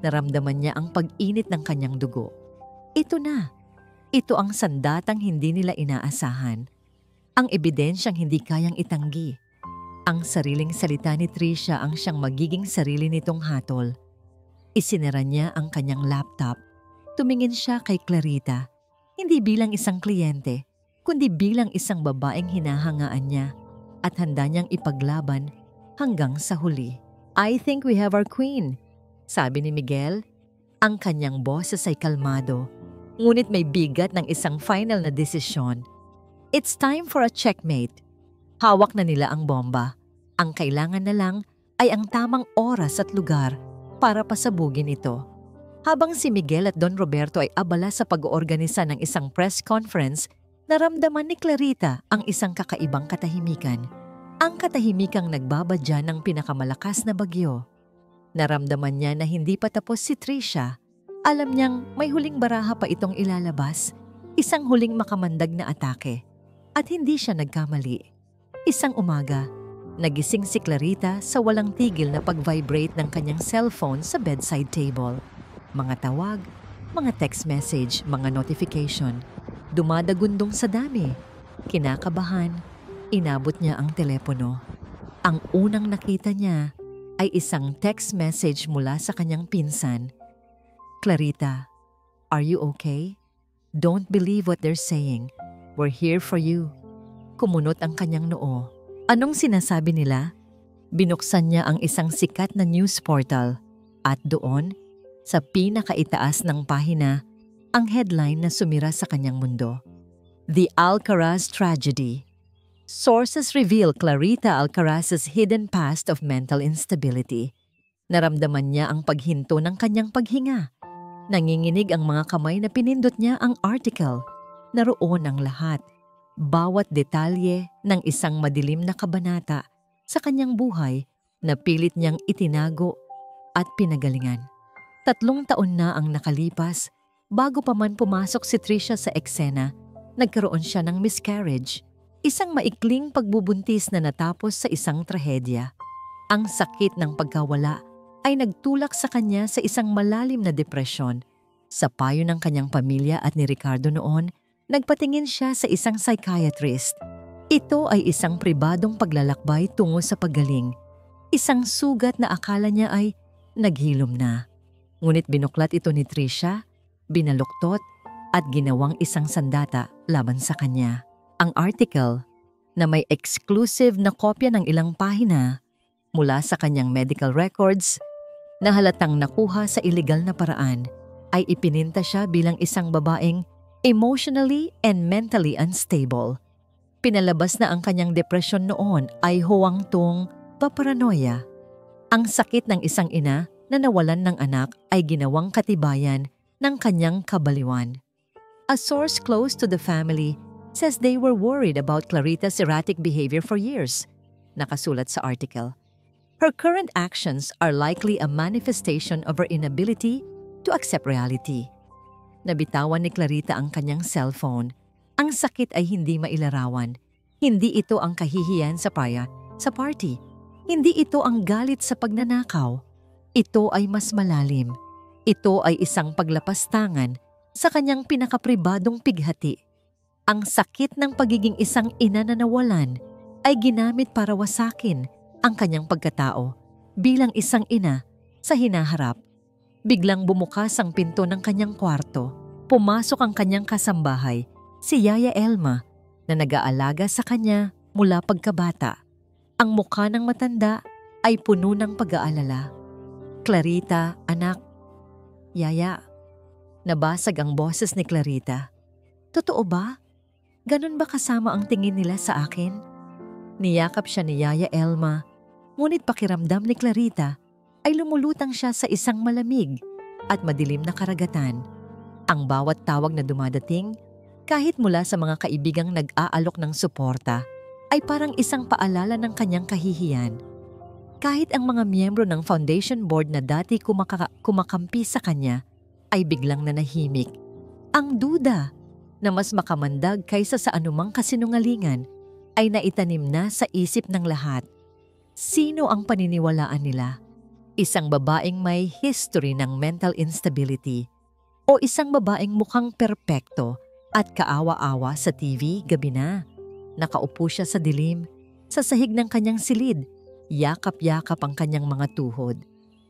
naramdaman niya ang pag-init ng kanyang dugo. Ito na. Ito ang sandatang hindi nila inaasahan. Ang ebidensyang hindi kayang itanggi. Ang sariling salita ni Tricia ang siyang magiging sarili nitong hatol. Isinara niya ang kanyang laptop. Tumingin siya kay Clarita, hindi bilang isang kliyente, kundi bilang isang babaeng hinahangaan niya at handa niyang ipaglaban hanggang sa huli. "I think we have our queen," sabi ni Miguel. Ang kanyang boses ay kalmado, ngunit may bigat ng isang final na desisyon. It's time for a checkmate. Hawak na nila ang bomba. Ang kailangan na lang ay ang tamang oras at lugar para pasabugin ito. Habang si Miguel at Don Roberto ay abala sa pag-oorganisa ng isang press conference, naramdaman ni Clarita ang isang kakaibang katahimikan. Ang katahimikang nagbabadya ng pinakamalakas na bagyo. Naramdaman niya na hindi pa tapos si Tricia. Alam niyang may huling baraha pa itong ilalabas, isang huling makamandag na atake. At hindi siya nagkamali. Isang umaga, nagising si Clarita sa walang tigil na pag-vibrate ng kanyang cellphone sa bedside table. Mga tawag, mga text message, mga notification. Dumadagundong sa dami. Kinakabahan, inabot niya ang telepono. Ang unang nakita niya ay isang text message mula sa kanyang pinsan. "Clarita, are you okay? Don't believe what they're saying. We're here for you." Kumunot ang kanyang noo. Anong sinasabi nila? Binuksan niya ang isang sikat na news portal at doon, sa pinakaitaas ng pahina, ang headline na sumira sa kanyang mundo. "The Alcaraz Tragedy. Sources reveal Clarita Alcaraz's hidden past of mental instability." Naramdaman niya ang paghinto ng kanyang paghinga. Nanginginig ang mga kamay na pinindot niya ang article. Naroon ang lahat. Bawat detalye ng isang madilim na kabanata sa kanyang buhay na pilit niyang itinago at pinagalingan. 3 taon na ang nakalipas bago pa man pumasok si Tricia sa eksena, nagkaroon siya ng miscarriage, isang maikling pagbubuntis na natapos sa isang trahedya. Ang sakit ng pagkawala ay nagtulak sa kanya sa isang malalim na depresyon. Sa payo ng kanyang pamilya at ni Ricardo noon, nagpatingin siya sa isang psychiatrist. Ito ay isang pribadong paglalakbay tungo sa paggaling. Isang sugat na akala niya ay naghilom na. Ngunit binuklat ito ni Tricia, binaluktot at ginawang isang sandata laban sa kanya. Ang article, na may exclusive na kopya ng ilang pahina mula sa kanyang medical records na halatang nakuha sa iligal na paraan, ay ipininta siya bilang isang babaeng emotionally and mentally unstable. Pinalabas na ang kanyang depresyon noon ay huwangtong paparanoia. Ang sakit ng isang ina na nawalan ng anak ay ginawang katibayan ng kanyang kabaliwan. A source close to the family says they were worried about Clarita's erratic behavior for years. Nakasulat sa article. Her current actions are likely a manifestation of her inability to accept reality. Nabitawan ni Clarita ang kanyang cellphone. Ang sakit ay hindi mailarawan. Hindi ito ang kahihiyan sa party. Hindi ito ang galit sa pagnanakaw. Ito ay mas malalim. Ito ay isang paglapastangan sa kanyang pinakapribadong pighati. Ang sakit ng pagiging isang ina na nawalan ay ginamit para wasakin ang kanyang pagkatao bilang isang ina sa hinaharap. Biglang bumukas ang pinto ng kanyang kwarto. Pumasok ang kanyang kasambahay, si Yaya Elma, na nag-aalaga sa kanya mula pagkabata. Ang mukha ng matanda ay puno ng pag-aalala. "Clarita, anak." "Yaya." Nabasag ang boses ni Clarita. "Totoo ba? Ganun ba kasama ang tingin nila sa akin?" Niyakap siya ni Yaya Elma, ngunit pakiramdam ni Clarita ay lumulutang siya sa isang malamig at madilim na karagatan. Ang bawat tawag na dumadating, kahit mula sa mga kaibigang nag-aalok ng suporta, ay parang isang paalala ng kanyang kahihiyan. Kahit ang mga miyembro ng foundation board na dati kumakampi sa kanya ay biglang nanahimik. Ang duda na mas makamandag kaysa sa anumang kasinungalingan ay naitanim na sa isip ng lahat. Sino ang paniniwalaan nila? Isang babaeng may history ng mental instability o isang babaeng mukhang perpekto at kaawa-awa sa TV gabi na? Nakaupo siya sa dilim, sa sahig ng kanyang silid, yakap-yakap ang kanyang mga tuhod.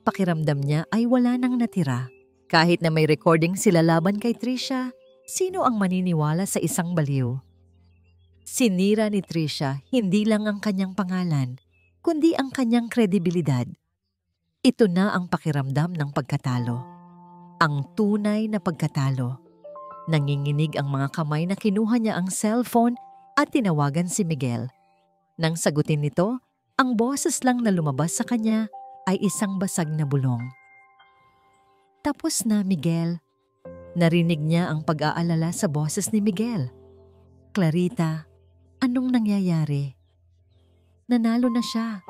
Pakiramdam niya ay wala nang natira. Kahit na may recording sila laban kay Trisha, sino ang maniniwala sa isang baliw? Sinira ni Trisha hindi lang ang kanyang pangalan, kundi ang kanyang kredibilidad. Ito na ang pakiramdam ng pagkatalo. Ang tunay na pagkatalo. Nanginginig ang mga kamay na kinuha niya ang cellphone at tinawagan si Miguel. Nang sagutin nito, ang boses lang na lumabas sa kanya ay isang basag na bulong. Tapos na, Miguel. Narinig niya ang pag-aalala sa boses ni Miguel. Clarita, anong nangyayari? Nanalo na siya,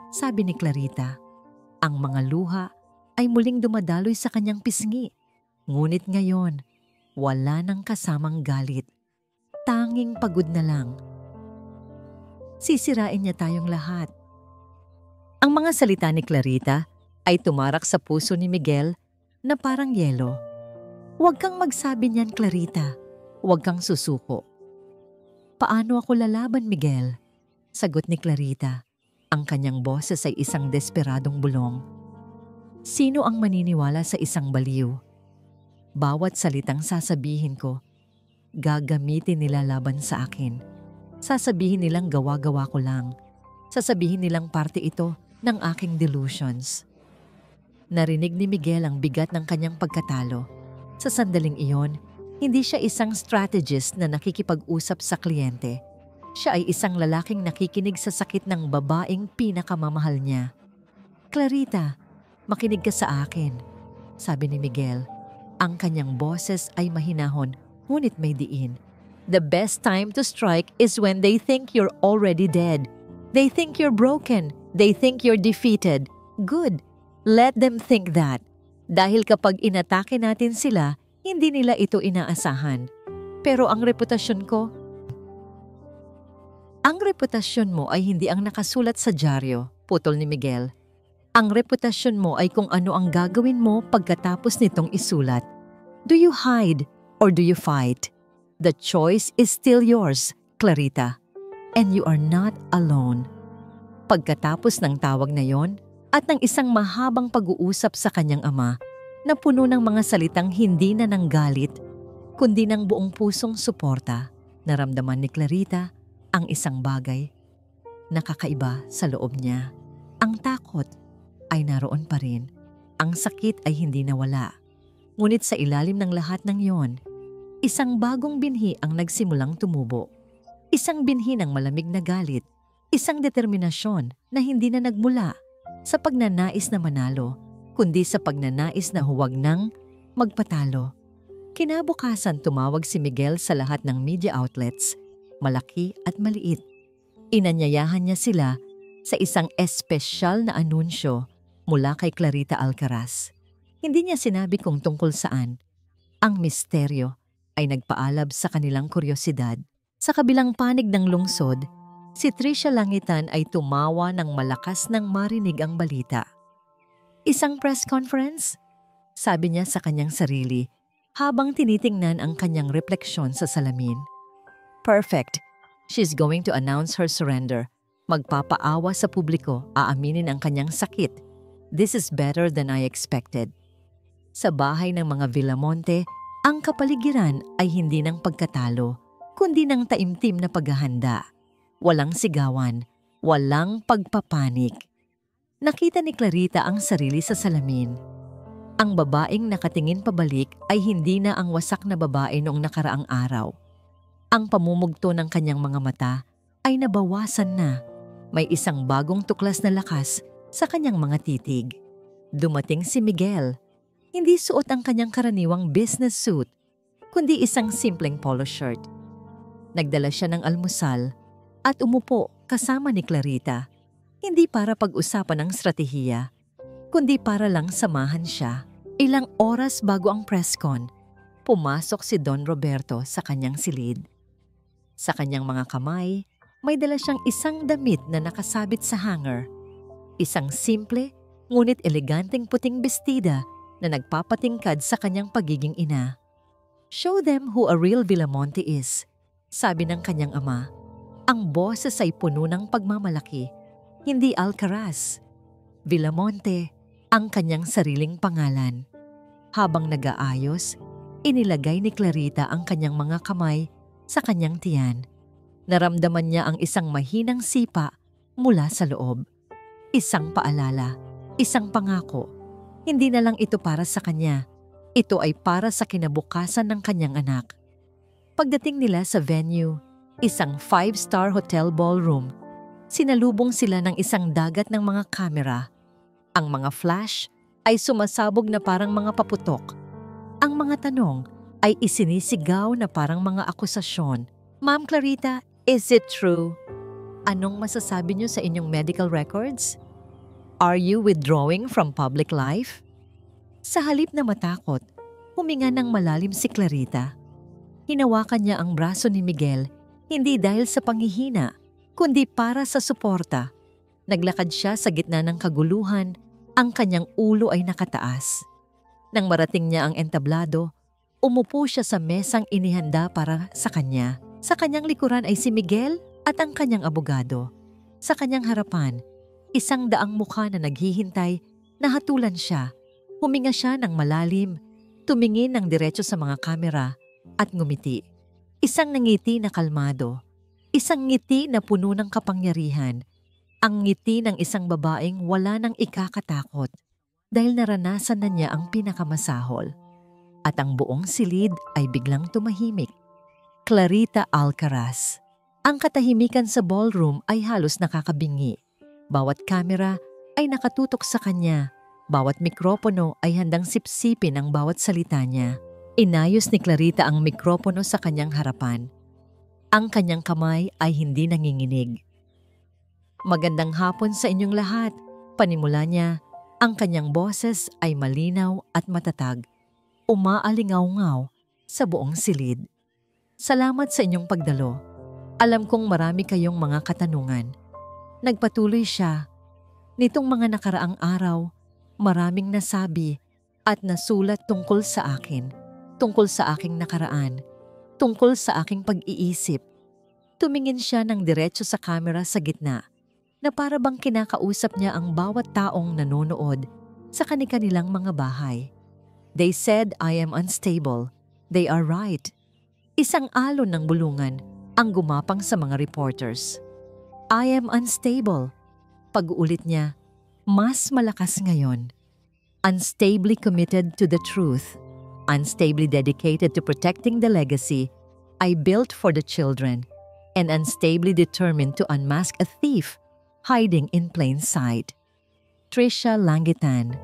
sabi ni Clarita. Ang mga luha ay muling dumadaloy sa kanyang pisngi. Ngunit ngayon, wala nang kasamang galit. Tanging pagod na lang. Sisirain niya tayong lahat. Ang mga salita ni Clarita ay tumarak sa puso ni Miguel na parang yelo. Huwag kang magsabi niyan, Clarita. Huwag kang susuko. Paano ako lalaban, Miguel? Sagot ni Clarita. Ang kanyang boses ay isang desperadong bulong. Sino ang maniniwala sa isang baliw? Bawat salitang sasabihin ko, gagamitin nila laban sa akin. Sasabihin nilang gawa-gawa ko lang. Sasabihin nilang parte ito ng aking delusions. Narinig ni Miguel ang bigat ng kanyang pagkatalo. Sa sandaling iyon, hindi siya isang strategist na nakikipag-usap sa kliyente. Siya ay isang lalaking nakikinig sa sakit ng babaeng pinakamamahal niya. Clarita, makinig ka sa akin, sabi ni Miguel. Ang kanyang boses ay mahinahon, ngunit may diin. The best time to strike is when they think you're already dead. They think you're broken. They think you're defeated. Good. Let them think that. Dahil kapag inatake natin sila, hindi nila ito inaasahan. Pero ang reputasyon ko, ang reputasyon mo ay hindi ang nakasulat sa dyaryo, putol ni Miguel. Ang reputasyon mo ay kung ano ang gagawin mo pagkatapos nitong isulat. Do you hide or do you fight? The choice is still yours, Clarita. And you are not alone. Pagkatapos ng tawag na yon at ng isang mahabang pag-uusap sa kanyang ama na puno ng mga salitang hindi na ng galit, kundi ng buong pusong suporta, naramdaman ni Clarita ang isang bagay na kakaiba sa loob niya. Ang takot ay naroon pa rin. Ang sakit ay hindi nawala. Ngunit sa ilalim ng lahat ng yon, isang bagong binhi ang nagsimulang tumubo. Isang binhi ng malamig na galit. Isang determinasyon na hindi na nagmula sa pagnanais na manalo, kundi sa pagnanais na huwag nang magpatalo. Kinabukasan tumawag si Miguel sa lahat ng media outlets, malaki at maliit. Inanyayahan niya sila sa isang espesyal na anunsyo mula kay Clarita Alcaraz. Hindi niya sinabi kung tungkol saan. Ang misteryo ay nagpaalab sa kanilang kuryosidad. Sa kabilang panig ng lungsod, si Trisha Langitan ay tumawa ng malakas nang marinig ang balita. Isang press conference? Sabi niya sa kanyang sarili habang tinitingnan ang kanyang refleksyon sa salamin. Perfect. She's going to announce her surrender. Magpapaawa sa publiko, aaminin ang kanyang sakit. This is better than I expected. Sa bahay ng mga Villamonte, ang kapaligiran ay hindi ng pagkatalo, kundi ng taimtim na paghahanda. Walang sigawan, walang pagpapanik. Nakita ni Clarita ang sarili sa salamin. Ang babaeng nakatingin pabalik ay hindi na ang wasak na babae noong nakaraang araw. Ang pamumugto ng kanyang mga mata ay nabawasan na. May isang bagong tuklas na lakas sa kanyang mga titig. Dumating si Miguel. Hindi suot ang kanyang karaniwang business suit, kundi isang simpleng polo shirt. Nagdala siya ng almusal at umupo kasama ni Clarita. Hindi para pag-usapan ng strategiya, kundi para lang samahan siya. Ilang oras bago ang press con, pumasok si Don Roberto sa kanyang silid. Sa kanyang mga kamay, may dala siyang isang damit na nakasabit sa hanger. Isang simple, ngunit eleganteng puting bestida na nagpapatingkad sa kanyang pagiging ina. "Show them who a real Villamonte is," sabi ng kanyang ama. Ang boses ay puno ng pagmamalaki, hindi Alcaraz. Villamonte, ang kanyang sariling pangalan. Habang nag-aayos, inilagay ni Clarita ang kanyang mga kamay sa kanyang tiyan. Naramdaman niya ang isang mahinang sipa mula sa loob. Isang paalala, isang pangako. Hindi na lang ito para sa kanya. Ito ay para sa kinabukasan ng kanyang anak. Pagdating nila sa venue, isang 5-star hotel ballroom, sinalubong sila ng isang dagat ng mga kamera. Ang mga flash ay sumasabog na parang mga paputok. Ang mga tanong ay isinisigaw na parang mga akusasyon. "Ma'am Clarita, is it true? Anong masasabi niyo sa inyong medical records? Are you withdrawing from public life?" Sa halip na matakot, huminga ng malalim si Clarita. Hinawakan niya ang braso ni Miguel, hindi dahil sa panghihina, kundi para sa suporta. Naglakad siya sa gitna ng kaguluhan, ang kanyang ulo ay nakataas. Nang marating niya ang entablado, umupo siya sa mesang inihanda para sa kanya. Sa kanyang likuran ay si Miguel at ang kanyang abogado. Sa kanyang harapan, isang daang mukha na naghihintay, nahatulan siya. Huminga siya ng malalim, tumingin ng diretso sa mga kamera at ngumiti. Isang ngiti na kalmado, isang ngiti na puno ng kapangyarihan. Ang ngiti ng isang babaeng wala nang ikakatakot dahil naranasan na niya ang pinakamasahol. At ang buong silid ay biglang tumahimik. Clarita Alcaraz. Ang katahimikan sa ballroom ay halos nakakabingi. Bawat kamera ay nakatutok sa kanya. Bawat mikropono ay handang sipsipin ang bawat salita niya. Inayos ni Clarita ang mikropono sa kanyang harapan. Ang kanyang kamay ay hindi nanginginig. "Magandang hapon sa inyong lahat," panimula niya. Ang kanyang boses ay malinaw at matatag. Umaalingaw-ngaw sa buong silid. "Salamat sa inyong pagdalo. Alam kong marami kayong mga katanungan." Nagpatuloy siya. "Nitong mga nakaraang araw, maraming nasabi at nasulat tungkol sa akin, tungkol sa aking nakaraan, tungkol sa aking pag-iisip." Tumingin siya ng diretso sa kamera sa gitna, na para bang kinakausap niya ang bawat taong nanonood sa kani-kanilang mga bahay. "They said I am unstable. They are right." Isang alon ng bulungan ang gumapang sa mga reporters. "I am unstable." Pag-uulit niya, mas malakas ngayon. "Unstably committed to the truth. Unstably dedicated to protecting the legacy I built for the children. And unstably determined to unmask a thief hiding in plain sight." Trisha Langitan.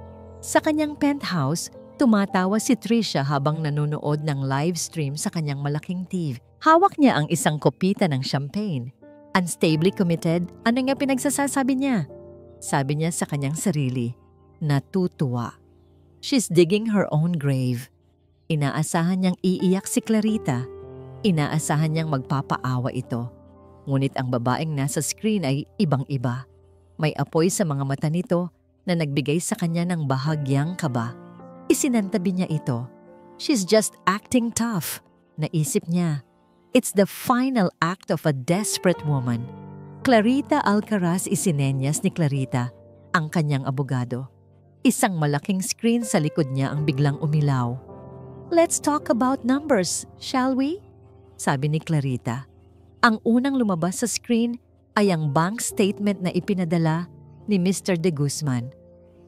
Sa kanyang penthouse, tumatawa si Trisha habang nanonood ng live stream sa kanyang malaking TV. Hawak niya ang isang kopita ng champagne. Unstably committed, ano nga pinagsasabi niya? Sabi niya sa kanyang sarili, natutuwa. She's digging her own grave. Inaasahan niyang iiyak si Clarita. Inaasahan niyang magpapaawa ito. Ngunit ang babaeng nasa screen ay ibang-iba. May apoy sa mga mata nito na nagbigay sa kanya ng bahagyang kaba. Isinantabi niya ito. She's just acting tough. Naisip niya. It's the final act of a desperate woman. Clarita Alcaraz isinenyas ni Clarita, ang kanyang abogado. Isang malaking screen sa likod niya ang biglang umilaw. "Let's talk about numbers, shall we?" Sabi ni Clarita. Ang unang lumabas sa screen ay ang bank statement na ipinadala ni Mr. De Guzman.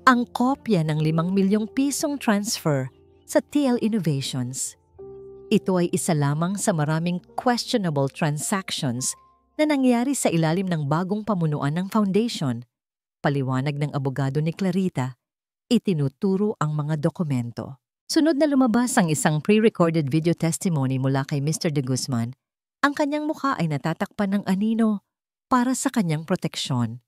Ang kopya ng 5 milyong pisong transfer sa TL Innovations. Ito ay isa lamang sa maraming questionable transactions na nangyari sa ilalim ng bagong pamunuan ng foundation. Paliwanag ng abogado ni Clarita, itinuturo ang mga dokumento. Sunod na lumabas ang isang pre-recorded video testimony mula kay Mr. De Guzman. Ang kanyang mukha ay natatakpan ng anino para sa kanyang proteksyon.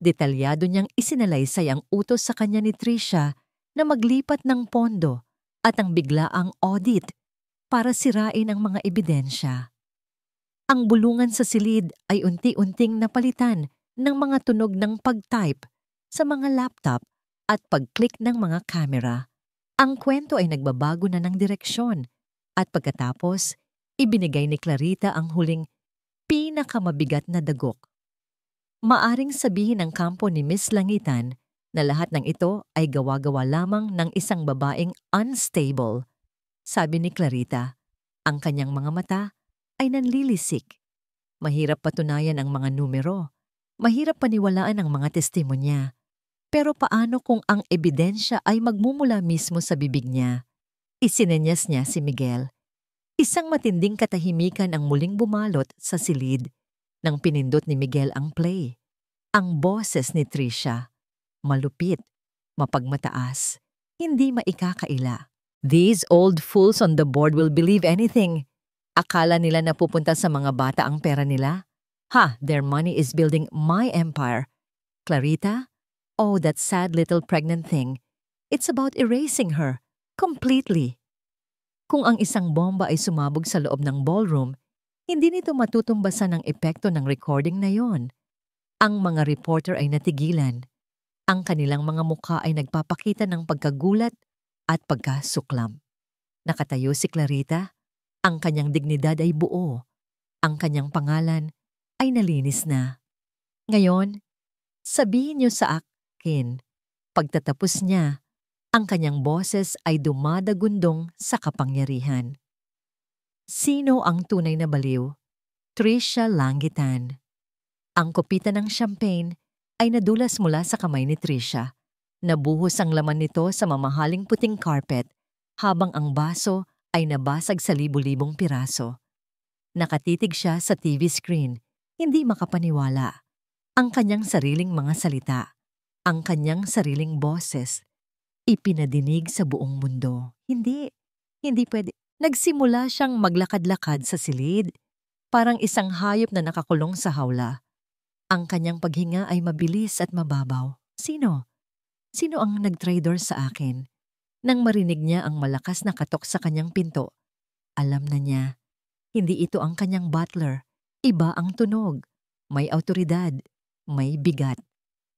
Detalyado niyang isinalaysay ang utos sa kanya ni Tricia na maglipat ng pondo at ang biglaang audit para sirain ang mga ebidensya. Ang bulungan sa silid ay unti-unting napalitan ng mga tunog ng pag-type sa mga laptop at pag-click ng mga kamera. Ang kwento ay nagbabago na ng direksyon at pagkatapos, ibinigay ni Clarita ang huling pinakamabigat na dagok. Maaring sabihin ng kampo ni Miss Langitan na lahat ng ito ay gawa-gawa lamang ng isang babaeng unstable. Sabi ni Clarita, ang kanyang mga mata ay nanlilisik. Mahirap patunayan ang mga numero. Mahirap paniwalaan ang mga testimonya. Pero paano kung ang ebidensya ay magmumula mismo sa bibig niya? Isinenyas niya si Miguel. Isang matinding katahimikan ang muling bumalot sa silid nang pinindot ni Miguel ang play. Ang boses ni Tricia, malupit, mapagmataas, hindi maikakaila. These old fools on the board will believe anything. Akala nila na pupunta sa mga bata ang pera nila? Their money is building my empire. Clarita? Oh, that sad little pregnant thing. It's about erasing her. Completely. Kung ang isang bomba ay sumabog sa loob ng ballroom, hindi nito matutumbasan ang epekto ng recording na yon. Ang mga reporter ay natigilan. Ang kanilang mga mukha ay nagpapakita ng pagkagulat at pagkasuklam. Nakatayo si Clarita. Ang kanyang dignidad ay buo. Ang kanyang pangalan ay nalinis na. Ngayon, sabihin niyo sa akin, pagtatapos niya, ang kanyang boses ay dumadagundong sa kapangyarihan. Sino ang tunay na baliw? Tricia Langitan. Ang kopita ng champagne ay nadulas mula sa kamay ni Tricia. Nabuhos ang laman nito sa mamahaling puting carpet habang ang baso ay nabasag sa libu-libong piraso. Nakatitig siya sa TV screen, hindi makapaniwala. Ang kanyang sariling mga salita, ang kanyang sariling boses, ipinadinig sa buong mundo. Hindi pwede. Nagsimula siyang maglakad-lakad sa silid, parang isang hayop na nakakulong sa hawla. Ang kanyang paghinga ay mabilis at mababaw. Sino? Sino ang nag-traitor sa akin? Nang marinig niya ang malakas na katok sa kanyang pinto, alam na niya, hindi ito ang kanyang butler. Iba ang tunog. May awtoridad. May bigat.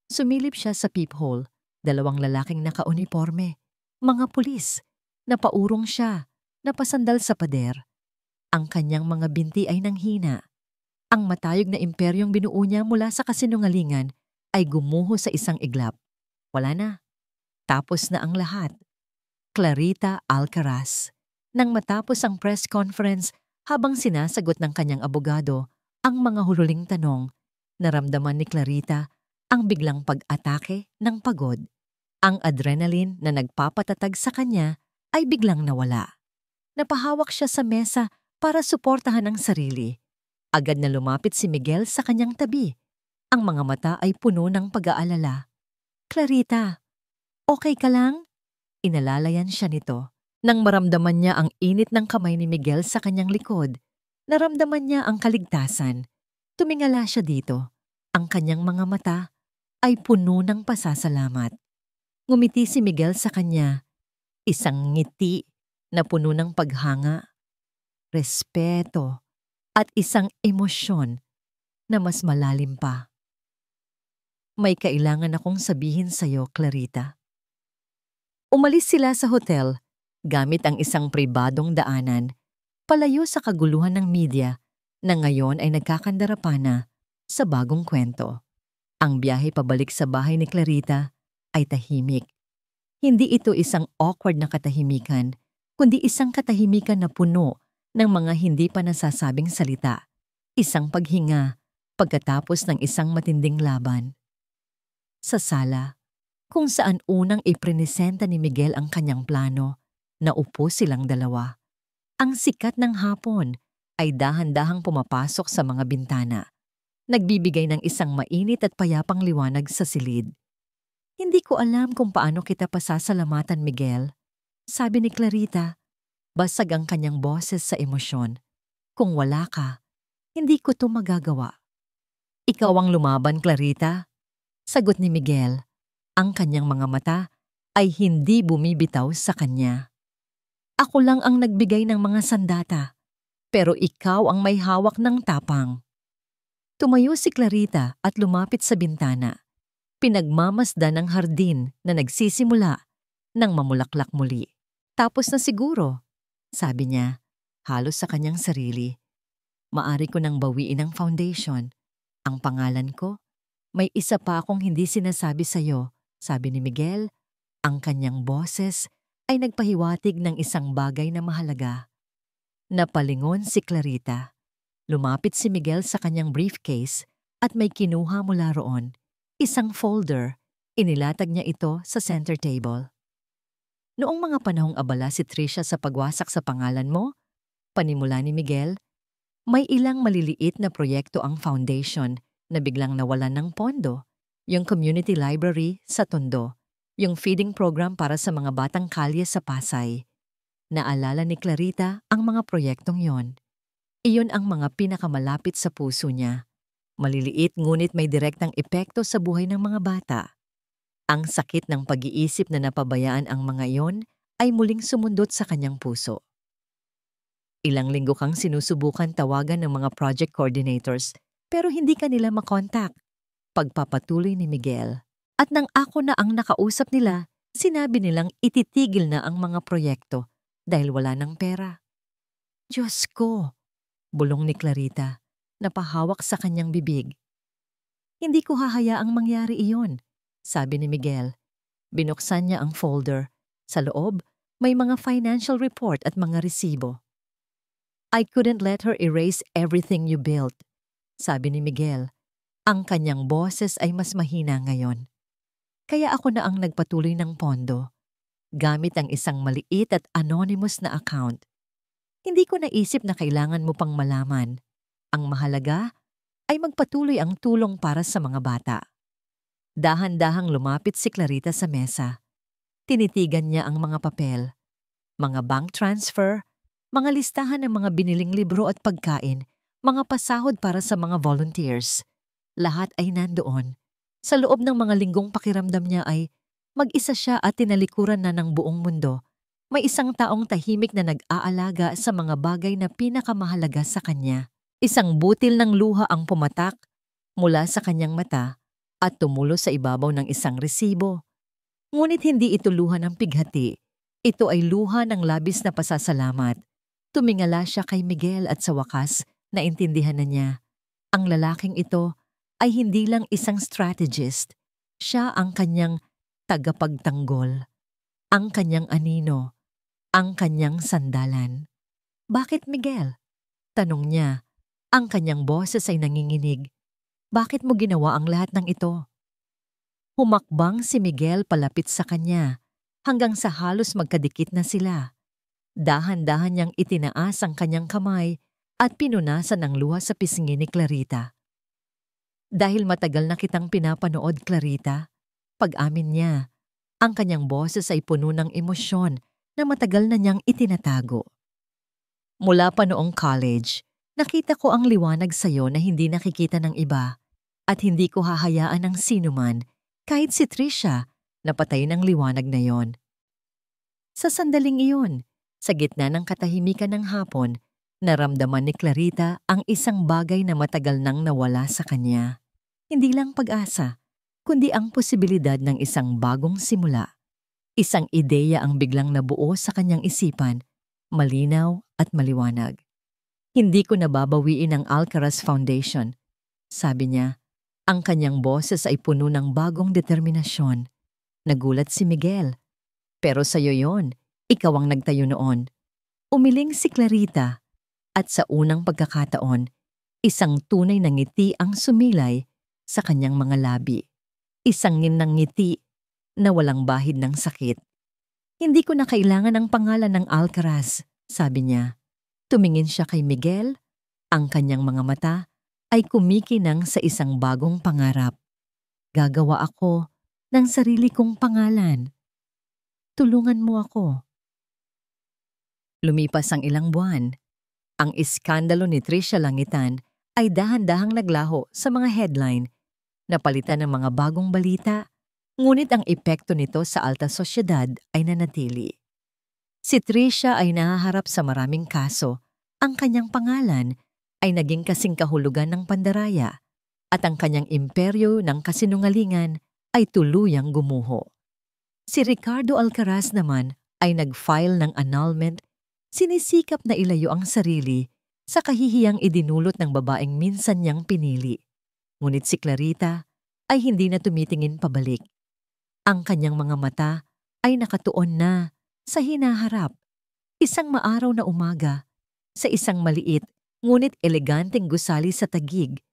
Sumilip siya sa peephole. 2 lalaking nakauniporme. Mga pulis. Napaurong siya. Napasandal sa pader. Ang kanyang mga binti ay nanghina. Ang matayog na imperyong binuo niya mula sa kasinungalingan ay gumuho sa isang iglap. Wala na. Tapos na ang lahat. Clarita Alcaraz. Nang matapos ang press conference habang sinasagot ng kanyang abogado ang mga hululing tanong, naramdaman ni Clarita ang biglang pag-atake ng pagod. Ang adrenaline na nagpapatatag sa kanya ay biglang nawala. Napahawak siya sa mesa para suportahan ang sarili. Agad na lumapit si Miguel sa kanyang tabi. Ang mga mata ay puno ng pag-aalala. Clarita, okay ka lang? Inalalayan siya nito. Nang maramdaman niya ang init ng kamay ni Miguel sa kanyang likod, naramdaman niya ang kaligtasan. Tumingala siya dito. Ang kanyang mga mata ay puno ng pasasalamat. Ngumiti si Miguel sa kanya. Isang ngiti na puno ng paghanga, respeto, at isang emosyon na mas malalim pa. May kailangan akong sabihin sa'yo, Clarita. Umalis sila sa hotel gamit ang isang pribadong daanan, palayo sa kaguluhan ng media na ngayon ay nagkakandara pa na sa bagong kwento. Ang biyahe pabalik sa bahay ni Clarita ay tahimik. Hindi ito isang awkward na katahimikan, kundi isang katahimikan na puno ng mga hindi pa nasasabing salita. Isang paghinga pagkatapos ng isang matinding laban. Sa sala, kung saan unang iprinisenta ni Miguel ang kanyang plano, naupo silang dalawa. Ang sikat ng hapon ay dahan-dahang pumapasok sa mga bintana, nagbibigay ng isang mainit at payapang liwanag sa silid. Hindi ko alam kung paano kita pasasalamatan, Miguel. Sabi ni Clarita, basag ang kanyang boses sa emosyon. Kung wala ka, hindi ko to magagawa. Ikaw ang lumaban, Clarita. Sagot ni Miguel. Ang kanyang mga mata ay hindi bumibitaw sa kanya. Ako lang ang nagbigay ng mga sandata, pero ikaw ang may hawak ng tapang. Tumayo si Clarita at lumapit sa bintana. Pinagmamasdan ng hardin na nagsisimula ng mamulaklak muli. Tapos na siguro, sabi niya, halos sa kanyang sarili. Maari ko nang bawiin ang foundation. Ang pangalan ko, may isa pa akong hindi sinasabi sa'yo, sabi ni Miguel. Ang kanyang boses ay nagpahiwatig ng isang bagay na mahalaga. Napalingon si Clarita. Lumapit si Miguel sa kanyang briefcase at may kinuha mula roon. Isang folder, inilatag niya ito sa center table. Noong mga panahong abala si Tricia sa pagwasak sa pangalan mo, panimula ni Miguel, may ilang maliliit na proyekto ang foundation na biglang nawalan ng pondo. Yung community library sa Tondo, yung feeding program para sa mga batang kalye sa Pasay. Naalala ni Clarita ang mga proyektong yon. Iyon ang mga pinakamalapit sa puso niya. Maliliit ngunit may direktang epekto sa buhay ng mga bata. Ang sakit ng pag-iisip na napabayaan ang mga iyon ay muling sumundot sa kanyang puso. Ilang linggo kang sinusubukan tawagan ng mga project coordinators pero hindi ka nila makontak. Pagpapatuloy ni Miguel. At nang ako na ang nakausap nila, sinabi nilang ititigil na ang mga proyekto dahil wala ng pera. Diyos ko! Bulong ni Clarita, napahawak sa kanyang bibig. Hindi ko hahayaang mangyari iyon, sabi ni Miguel. Binuksan niya ang folder. Sa loob, may mga financial report at mga resibo. I couldn't let her erase everything you built, sabi ni Miguel. Ang kanyang boses ay mas mahina ngayon. Kaya ako na ang nagpatuloy ng pondo, gamit ang isang maliit at anonymous na account. Hindi ko naisip na kailangan mo pang malaman. Ang mahalaga ay magpatuloy ang tulong para sa mga bata. Dahan-dahang lumapit si Clarita sa mesa. Tinitigan niya ang mga papel, mga bank transfer, mga listahan ng mga biniling libro at pagkain, mga pasahod para sa mga volunteers. Lahat ay nandoon. Sa loob ng mga linggong pakiramdam niya ay mag-isa siya at tinalikuran na ng buong mundo. May isang taong tahimik na nag-aalaga sa mga bagay na pinakamahalaga sa kanya. Isang butil ng luha ang pumatak mula sa kanyang mata at tumulo sa ibabaw ng isang resibo. Ngunit hindi ito luha ng pighati. Ito ay luha ng labis na pasasalamat. Tumingala siya kay Miguel at sa wakas, naintindihan na niya. Ang lalaking ito ay hindi lang isang strategist. Siya ang kanyang tagapagtanggol, ang kanyang anino, ang kanyang sandalan. Bakit Miguel? Tanong niya. Ang kanyang boses ay nanginginig. Bakit mo ginawa ang lahat ng ito? Humakbang si Miguel palapit sa kanya hanggang sa halos magkadikit na sila. Dahan-dahan niyang itinaas ang kanyang kamay at pinunasan ng luha sa pisngi ni Clarita. Dahil matagal na kitang pinapanood, Clarita, pag-amin niya, ang kanyang boses ay puno ng emosyon na matagal na niyang itinatago. Mula pa noong college, nakita ko ang liwanag sa'yo na hindi nakikita ng iba at hindi ko hahayaan ng sinuman, kahit si Tricia, na patayin ang liwanag na yon. Sa sandaling iyon, sa gitna ng katahimikan ng hapon, naramdaman ni Clarita ang isang bagay na matagal nang nawala sa kanya. Hindi lang pag-asa, kundi ang posibilidad ng isang bagong simula. Isang ideya ang biglang nabuo sa kanyang isipan, malinaw at maliwanag. Hindi ko nababawiin ang Alcaraz Foundation, sabi niya. Ang kanyang boses ay puno ng bagong determinasyon. Nagulat si Miguel. Pero sa'yo yon, ikaw ang nagtayo noon. Umiling si Clarita at sa unang pagkakataon, isang tunay na ngiti ang sumilay sa kanyang mga labi. Isang ng ngiti na walang bahid ng sakit. Hindi ko na kailangan ang pangalan ng Alcaraz, sabi niya. Tumingin siya kay Miguel, ang kanyang mga mata ay kumikinang sa isang bagong pangarap. Gagawa ako ng sarili kong pangalan. Tulungan mo ako. Lumipas ang ilang buwan. Ang iskandalo ni Trisha Langitan ay dahan-dahang naglaho sa mga headline, napalitan ng mga bagong balita, ngunit ang epekto nito sa alta sosyedad ay nanatili. Si Trisha ay nahaharap sa maraming kaso, ang kanyang pangalan ay naging kasing kahulugan ng pandaraya at ang kanyang imperyo ng kasinungalingan ay tuluyang gumuho. Si Ricardo Alcaraz naman ay nag-file ng annulment, sinisikap na ilayo ang sarili sa kahihiyang idinulot ng babaeng minsan niyang pinili. Ngunit si Clarita ay hindi na tumitingin pabalik. Ang kanyang mga mata ay nakatuon na sa hinaharap. Isang maaraw na umaga, sa isang maliit ngunit eleganteng gusali sa Taguig,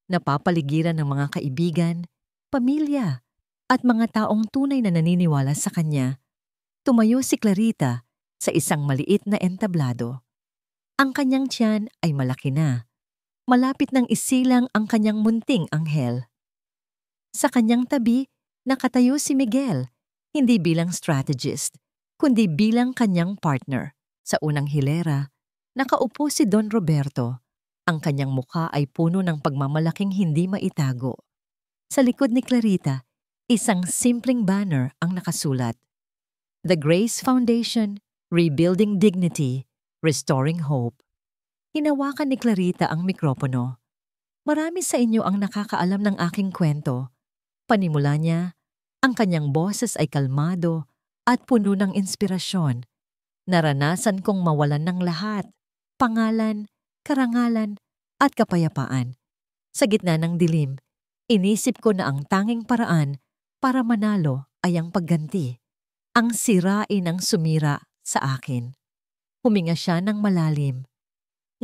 napapaligiran ng mga kaibigan, pamilya, at mga taong tunay na naniniwala sa kanya, tumayo si Clarita sa isang maliit na entablado. Ang kanyang tiyan ay malaki na. Malapit nang isilang ang kanyang munting anghel. Sa kanyang tabi, nakatayo si Miguel, hindi bilang strategist, kundi bilang kanyang partner. Sa unang hilera, nakaupo si Don Roberto. Ang kanyang mukha ay puno ng pagmamalaking hindi maitago. Sa likod ni Clarita, isang simpleng banner ang nakasulat. The Grace Foundation, Rebuilding Dignity, Restoring Hope. Hinawakan ni Clarita ang mikropono. Marami sa inyo ang nakakaalam ng aking kwento. Panimula niya, ang kanyang boses ay kalmado at puno ng inspirasyon. Naranasan kong mawalan ng lahat, pangalan, karangalan, at kapayapaan. Sa gitna ng dilim, inisip ko na ang tanging paraan para manalo ay ang pagganti. Ang sirain ang sumira sa akin. Huminga siya ng malalim.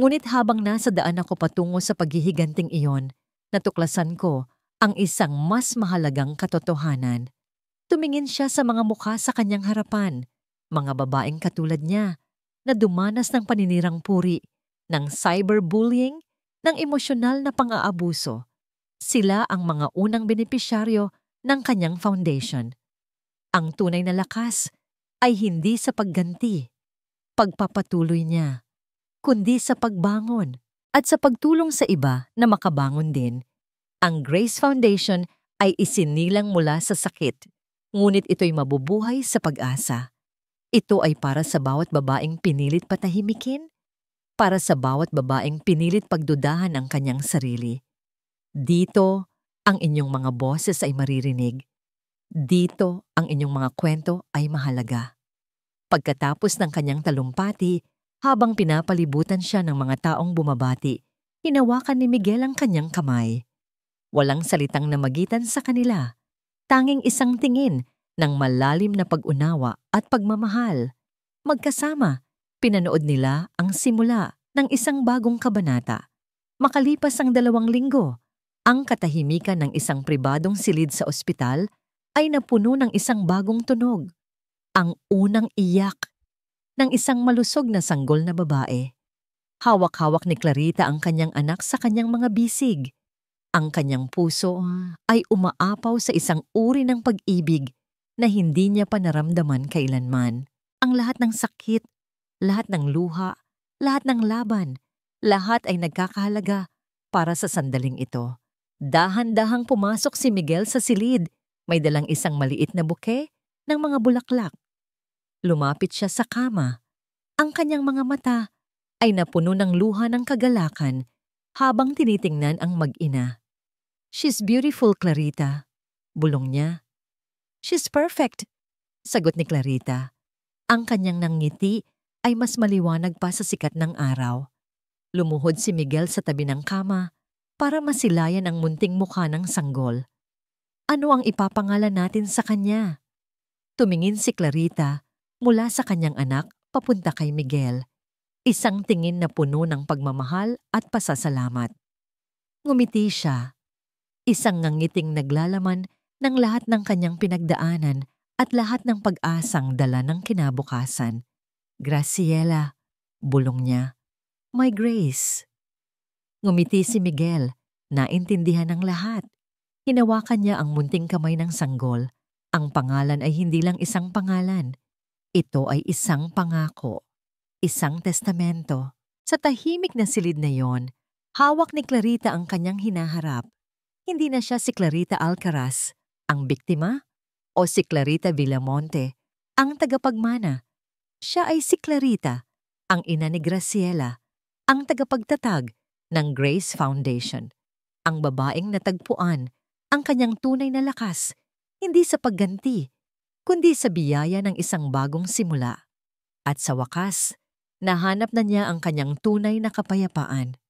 Ngunit habang nasa daan ako patungo sa paghihiganting iyon, natuklasan ko ang isang mas mahalagang katotohanan. Tumingin siya sa mga mukha sa kanyang harapan, mga babaeng katulad niya na dumanas ng paninirang puri, ng cyberbullying, ng emosyonal na pang-aabuso. Sila ang mga unang benepisyaryo ng kanyang foundation. Ang tunay na lakas ay hindi sa pagganti, pagpapatuloy niya, kundi sa pagbangon at sa pagtulong sa iba na makabangon din. Ang Grace Foundation ay isinilang mula sa sakit, ngunit ito'y mabubuhay sa pag-asa. Ito ay para sa bawat babaeng pinilit patahimikin, para sa bawat babaeng pinilit pagdudahan ang kanyang sarili. Dito, ang inyong mga boses ay maririnig. Dito, ang inyong mga kwento ay mahalaga. Pagkatapos ng kanyang talumpati, habang pinapalibutan siya ng mga taong bumabati, hinawakan ni Miguel ang kanyang kamay. Walang salitang namagitan sa kanila, tanging isang tingin ng malalim na pag-unawa at pagmamahal. Magkasama, pinanood nila ang simula ng isang bagong kabanata. Makalipas ang 2 linggo, ang katahimikan ng isang pribadong silid sa ospital ay napuno ng isang bagong tunog. Ang unang iyak ng isang malusog na sanggol na babae. Hawak-hawak ni Clarita ang kanyang anak sa kanyang mga bisig. Ang kanyang puso ay umaapaw sa isang uri ng pag-ibig na hindi niya pa naramdaman kailanman. Ang lahat ng sakit, lahat ng luha, lahat ng laban, lahat ay nagkakahalaga para sa sandaling ito. Dahan-dahang pumasok si Miguel sa silid. May dalang isang maliit na buke ng mga bulaklak. Lumapit siya sa kama. Ang kanyang mga mata ay napuno ng luha ng kagalakan habang tinitingnan ang mag-ina. She's beautiful, Clarita. Bulong niya. She's perfect, sagot ni Clarita. Ang kanyang nangiti ay mas maliwanag pa sa sikat ng araw. Lumuhod si Miguel sa tabi ng kama para masilayan ang munting mukha ng sanggol. Ano ang ipapangalan natin sa kanya? Tumingin si Clarita mula sa kanyang anak papunta kay Miguel. Isang tingin na puno ng pagmamahal at pasasalamat. Ngumiti siya. Isang ngangiting naglalaman ng lahat ng kanyang pinagdaanan at lahat ng pag-asang dala ng kinabukasan. Graciela, bulong niya. My Grace. Ngumiti si Miguel, naintindihan ng lahat. Hinawakan niya ang munting kamay ng sanggol Ang pangalan ay hindi lang isang pangalan. Ito ay isang pangako, isang testamento. Sa tahimik na silid na yon, hawak ni Clarita ang kanyang hinaharap. Hindi na siya si Clarita Alcaraz, ang biktima, o si Clarita Villamonte, ang tagapagmana. Siya ay si Clarita, ang ina ni Graciela, ang tagapagtatag ng Grace Foundation. Ang babaeng natagpuan ang kanyang tunay na lakas, hindi sa pagganti, kundi sa biyaya ng isang bagong simula. At sa wakas, nahanap na niya ang kanyang tunay na kapayapaan.